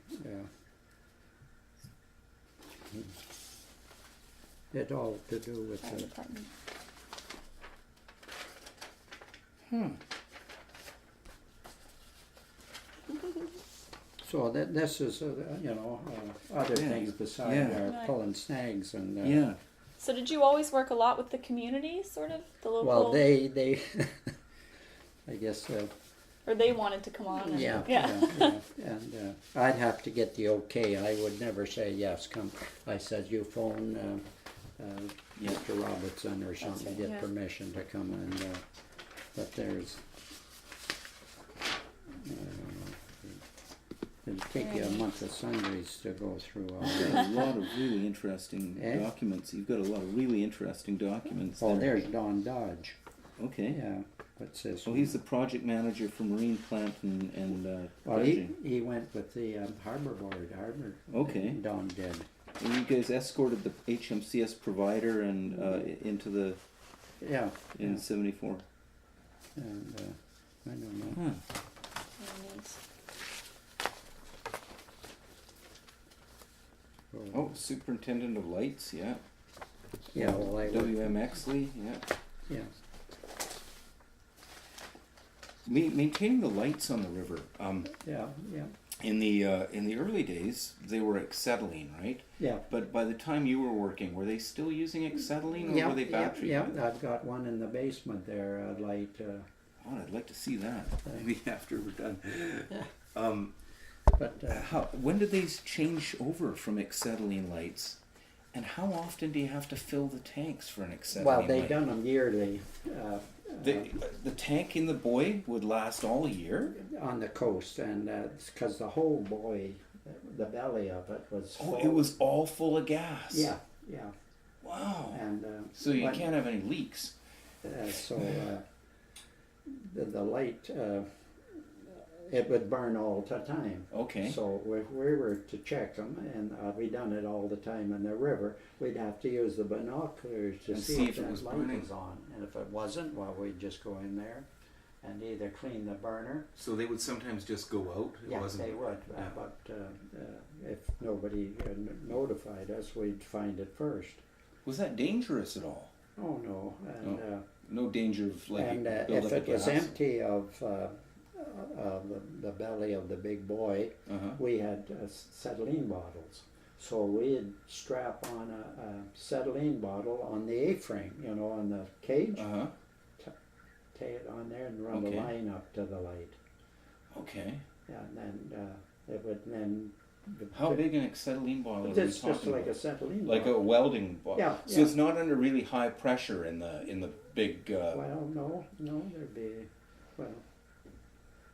It all to do with Fire the. department. So this is, other things besides Yeah. Right. pulling snags and. Yeah. So did you always work a lot with the community, sort of the local? Well, they, I guess. Or they wanted to come on. And, Yeah. And I'd have to get the okay. I would never say yes. Come. I said you phone Mr. Robertson or something. right, Get yeah. permission to come and. But there's. It'd take you a month of Sundays to go through all You've that. got a lot of really interesting Eh? documents. You've got a lot of really interesting documents. Oh, there. there's Don Dodge. Okay. Yeah. What's this? Well, he's the project manager for Marine Plant and Well, dredging. he went with the Harbor Board. Okay. Don did. And you guys escorted the HMCS provider and into the Yeah. in yeah. '74. And I don't know. Huh. Very neat. Oh, superintendent of lights, yeah. Yeah. Well, I worked. W.M. Exley, yeah. Yeah. Maintaining the lights on the river. Yeah. Yeah. In the early days, they were acetylene, right? Yeah. But by the time you were working, were they still using acetylene, or were they battery? Yeah, I've got one in the basement there. I'd like. Oh, I'd like to see that. Maybe after we're done. But When did these change over from acetylene lights? And how often do you have to fill the tanks for an acetylene well, they light? done them yearly. The tank in the buoy would last all year? On the coast, and because the whole buoy, the belly of it was full. Oh, it was all full of gas. Yeah. Wow. And So you when- can't have any leaks. The light, it would burn all the time. Okay. So if we were to check them, and we done it all the time in the river, we'd have to use the binoculars to And see if it that was light burning. was on. And if it wasn't, well, we'd just go in there and either clean the burner. So they would sometimes just go out? They would. Yeah. But if nobody notified us, we'd find it first. Was that dangerous at all? Oh, no. And, No danger of like and build if up it was gas? empty of the belly of the big boy, Uh-huh. we had acetylene bottles. So we'd strap on a acetylene bottle on the A-frame, on the cage, Uh-huh. tie it on there and run Okay. the line up to the light. Okay. Yeah, and then it would then... How big an acetylene bottle are we It's just talking like a about? acetylene Like a bottle. welding bottle. Yeah, So yeah. it's not under really high pressure in the big. Well, no, there'd be... Well...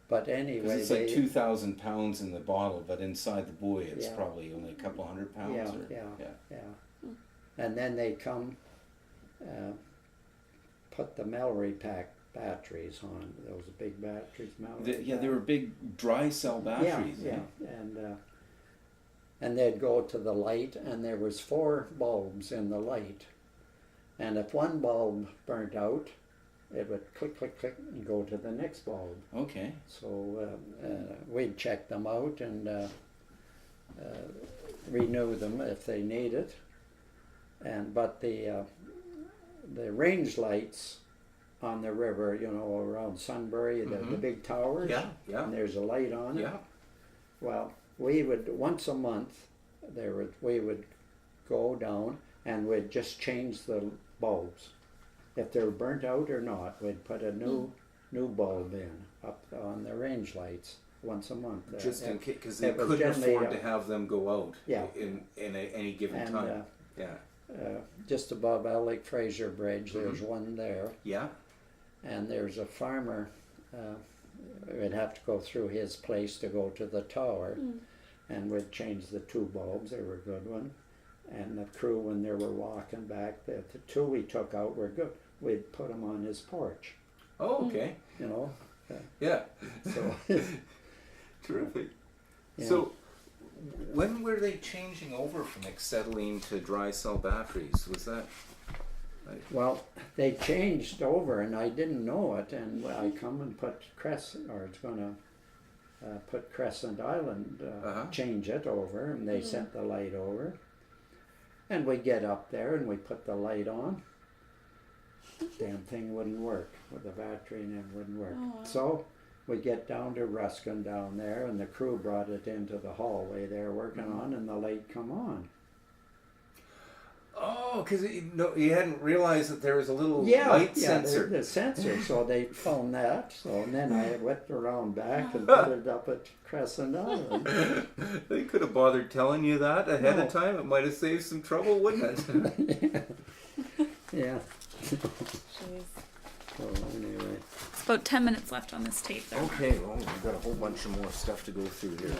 But anyway, 'cause it's like 2,000 pounds in the bottle, but inside the buoy it's Yeah. probably only a couple hundred pounds. Yeah. And then they come, put the Melry pack batteries on, those big batteries, Melry. They were big dry cell batteries. Yeah, eh? and they'd go to the light, and there was 4 bulbs in the light. And if one bulb burnt out, it would click, click, click, and go to the next bulb. Okay. So we'd check them out and renew them if they need it. But the range lights on the river, around Sunbury, the big towers, Yeah. and there's a light on it. Yeah. Well, we would once a month we would go down and we'd just change the bulbs. If they were burnt out or not, we'd put a new bulb in up on the range lights once a month. Just in case, because they it was couldn't generally, afford to have them go out. Yeah. In any given and time. just above Alec Fraser Bridge, there's one there, Yeah. and there's a farmer. We'd have to go through his place to go to the tower, and we'd change the 2 bulbs. They were a good one. And the crew, when they were walking back, the 2 we took out were good. We'd put them on his porch, Oh, okay. Yeah. So, Terrific. Yeah. So, when were they changing over from acetylene to dry cell batteries? Was that? well, they changed over, and I didn't know it. And I come and put Crescent Island, Uh-huh. change it over, and they sent the light over. And we get up there and we put the light on. Damn thing wouldn't work with the battery, and it wouldn't work. Oh, wow. So we get down to Ruskin down there, and the crew brought it into the hallway they were working on, and the light come on. Oh, because you hadn't realized that there was a little light sensor. The sensor. So they found that. So and then I whipped around back and put it up at Crescent Island. They could have bothered telling you that ahead of time. It might have saved some trouble, wouldn't it? Yeah. Jeez. So anyway. It's about 10 minutes left on this tape there. Okay, well, we've got a whole bunch of more stuff to go through here.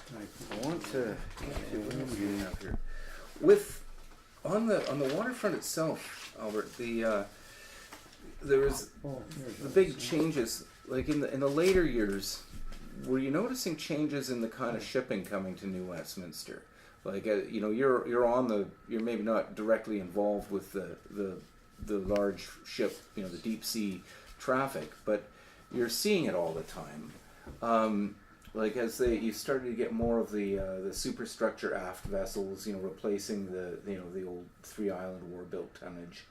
I want to get you up here. On the waterfront itself, Albert, there was the big changes. Like in the later years, were you noticing changes in the kind of shipping coming to New Westminster? Like you're maybe not directly involved with the large ship, the deep sea traffic, but you're seeing it all the time. Like as you started to get more of the superstructure aft vessels, replacing the old 3-island war built tonnage,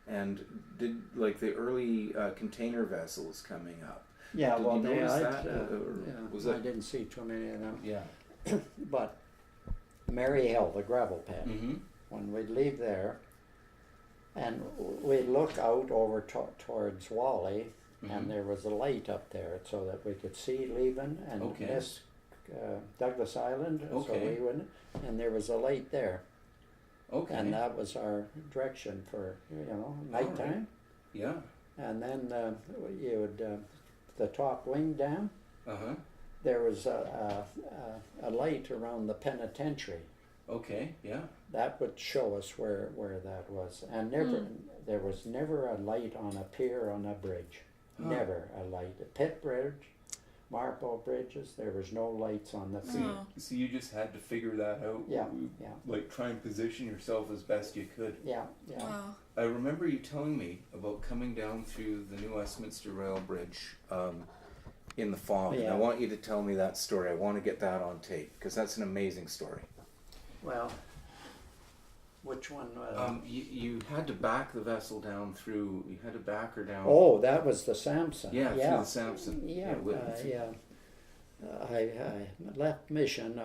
and did like the early container vessels coming up. Yeah, did well, you notice I didn't see too many of them. Yeah. But Mary Hill, the gravel pit, when we'd leave there, and we'd look out over towards Wally, and there was a light up there so that we could see leaving and miss Douglas Island. So we wouldn't, and there was a light there. Okay. And that was our direction for nighttime. Right. Yeah. And then you would the top wing down. There was a light around the penitentiary. Okay. Yeah. That would show us where that was, and there was never a light on a pier on a bridge. Never a light. A Pitt Bridge, Marple Bridges, there was no lights on the pier. So you just had to figure that out? Yeah. Like try and position yourself as best you could? Yeah. Wow. I remember you telling me about coming down through the New Westminster Rail Bridge in the fog. And I want you to tell me that story. I want to get that on tape, because that's an amazing story. Well, which one? You had to back the vessel down through. You had to back her down. Oh, that was the Sampson. Yeah, through the Sampson. Yeah. I left Mission.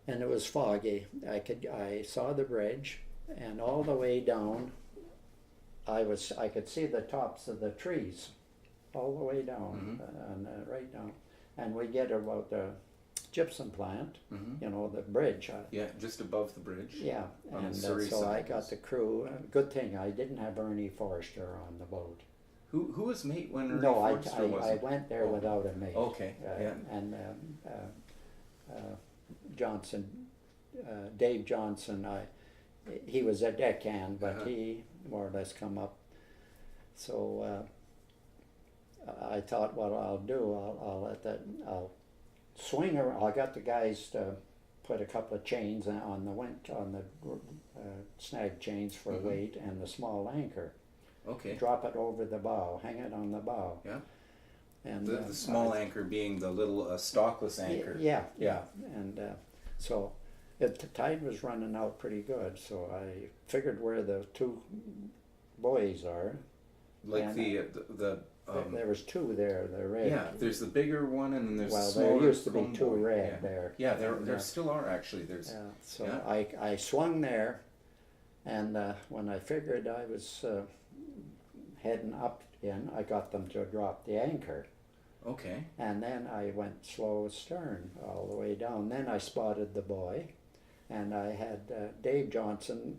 And it was foggy. I saw the bridge, and all the way down, I could see the tops of the trees, all the way down, and right down. And we get about the Gibson plant, the bridge. Just above the bridge. Yeah, and so I got the crew. Good thing I didn't have Ernie Forrester on the boat. Who was mate when Ernie Forrester wasn't? I went there without a mate. Okay, And Johnson, Dave Johnson, he was a deckhand, but he more or less come up. So I thought, what I'll do, I'll swing her. I got the guys to put a couple of chains on the snag chains for weight and the small anchor. Okay. Drop it over the bow, hang it on the bow. Yeah. And the small anchor being the little stockless anchor. Yeah. And so the tide was running out pretty good, so I figured where the two buoys are. Like there was two there, the red. Yeah, there's the bigger one, and then there's the smaller. Well, there used to be two red there. Yeah, there still are actually. I swung there, and when I figured I was heading up in, I got them to drop the anchor. Okay. And then I went slow astern all the way down. Then I spotted the buoy, and I had Dave Johnson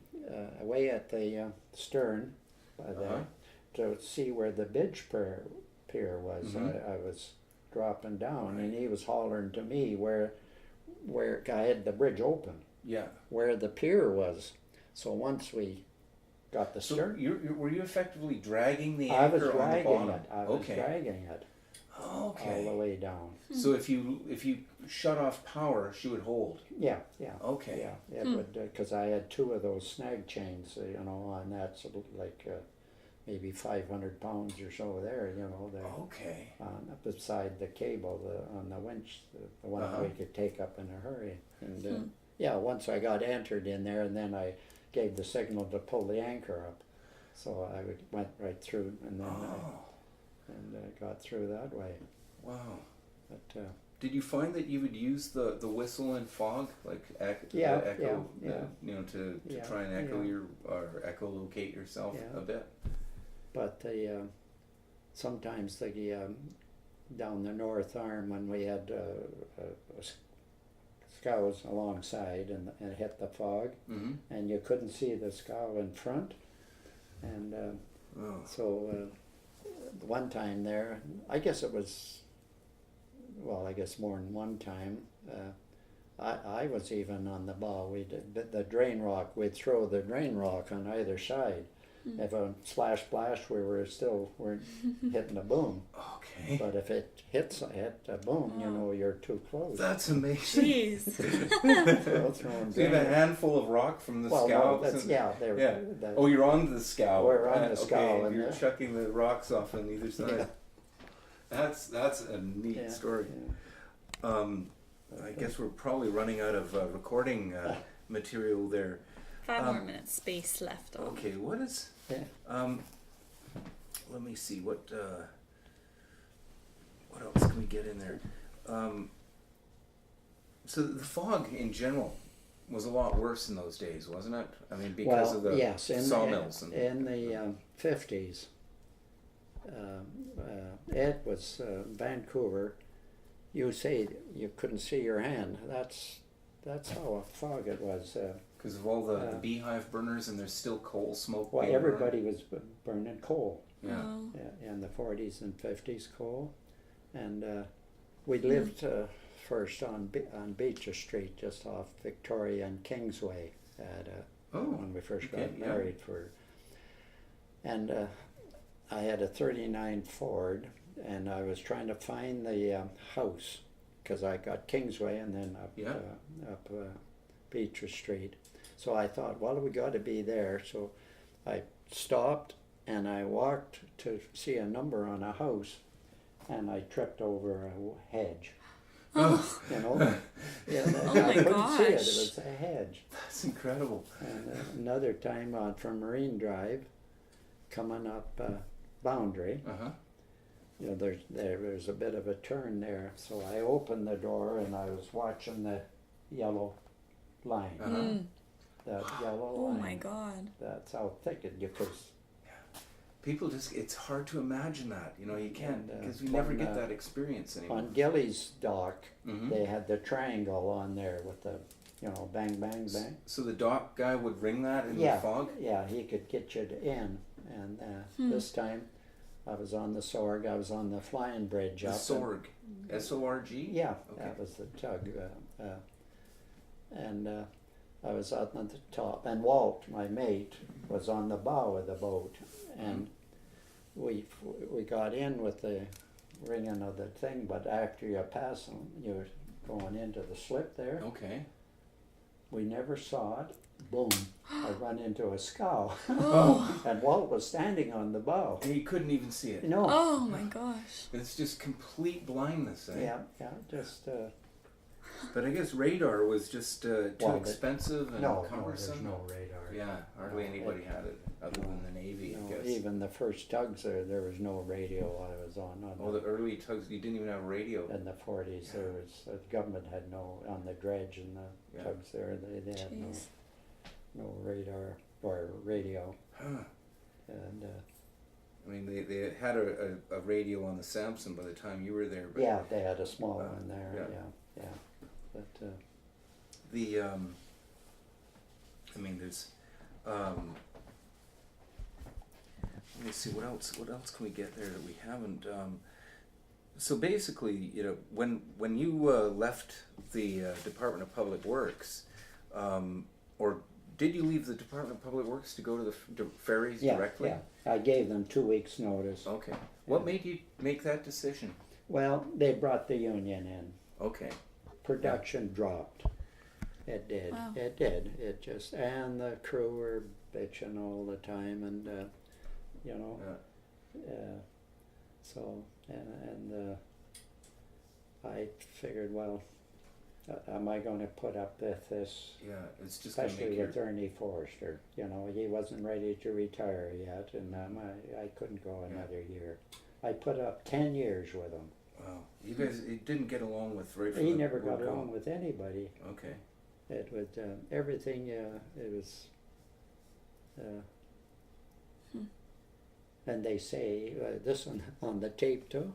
away at the stern by there to see where the bridge pier was. I was dropping down, and he was hollering to me where I had the bridge open. Yeah. Where the pier was. So once we got the stern. So were you effectively dragging the anchor on the bottom? I was dragging it. Okay. All the way down. So if you shut off power, she would hold. Yeah. Okay. Yeah, it would, because I had two of those snag chains, and that's like, maybe 500 pounds or so there, Okay. beside the cable, on the winch, the one Uh-huh. we could take up in a hurry. And once I got entered in there, and then I gave the signal to pull the anchor up. So I went right through, and then got through that way. Wow. But did you find that you would use the whistle and fog, like echo, to try and echo or echolocate yourself a bit? But sometimes down the North Arm, when we had scows alongside and hit the fog, Mm-hmm. and you couldn't see the scow in front, and so one time there, I guess it was, I guess more than one time, I was even on the bow. We did the drain rock. We'd throw the drain rock on either side. If a splash, we weren't hitting the boom. Okay. But if it hit a boom, you're too close. That's amazing. Jeez. So you have a handful of rock from the scow. No, You're on the scow. We're on the scow, and you're chucking the rocks off on either side. Yeah. That's a neat story. Yeah. I guess we're probably running out of recording material there. 5 more minutes space left. Okay, what is? Yeah. Let me see what else can we get in there. So the fog in was a lot worse in those days, wasn't it? I mean, because of the sawmills. In the 50s, Ed was Vancouver. You say you couldn't see your hand. That's how a fog it was. Because of all the beehive burners, and there's still coal smoke. Well, everybody was burning coal. Yeah. In the 40s and 50s, coal, and we lived first on Beecher Street, just off Victoria and Kingsway, when we first got married. And I had a '39 Ford, and I was trying to find the house, because I got Kingsway and then up Beecher Street. So I thought, well, we got to be there. So I stopped and I walked to see a number on a house, and I tripped over a hedge. Oh. I couldn't see it. It was a hedge. That's incredible. And another time from Marine Drive, coming up Boundary. Uh-huh. There's a bit of a turn there, so I opened the door and I was watching the yellow line. Uh-huh. That yellow line. Oh my God. That's how thick it gets. People it's hard to imagine that, you can't, because we never get that experience anymore. On Gilly's dock, they had the triangle on there with the, bang, bang, bang. So the dock guy would ring that in the fog? Yeah, he could get you in. And this time, I was on the Sorg. I was on the flying bridge up. The Sorg, S-O-R-G? Yeah, okay. That was the tug. And I was out on the top. And Walt, my mate, was on the bow of the boat. And we got in with the ringing of the thing, but after you pass them, you're going into the slip there. Okay. We never saw it. Boom. I run into a scow. Oh. And Walt was standing on the bow. And you couldn't even see it? No. Oh my gosh. It's just complete blindness, eh? Yeah, just... But I guess radar was just too expensive and cumbersome. No, there's no radar. Yeah, hardly anybody had it, other than the Navy, I guess. Even the first tugs there was no radio I was on. The early tugs, you didn't even have radio. In the 40s, there was, the government had no, on the dredge and the tugs there, they had no radar or radio. Huh. And I mean, they had a radio on the Sampson by the time you were there. But, yeah, they had a small one there, yeah. But the I mean, there's let me see what else can we get there that we haven't. So basically, when you left the Department of Public Works, or did you leave the Department of Public Works to go to the ferries directly? Yeah, I gave them 2 weeks' notice. Okay. What made you make that decision? Well, they brought the union in. Okay. Production dropped. It did. Wow. It did. It just, and the crew were bitching all the time, and you know. Yeah. So, and I figured, well, am I going to put up with this? Yeah, it's just gonna Especially make with Ernie Forrester. You know, he wasn't ready to retire yet, and I couldn't go another year. I put up 10 years with him. Wow, you guys, it didn't get along with right from He the never word got go. along with anybody. Okay. It would everything. It was. And they say this one on the tape too.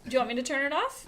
Do you want me to turn it off?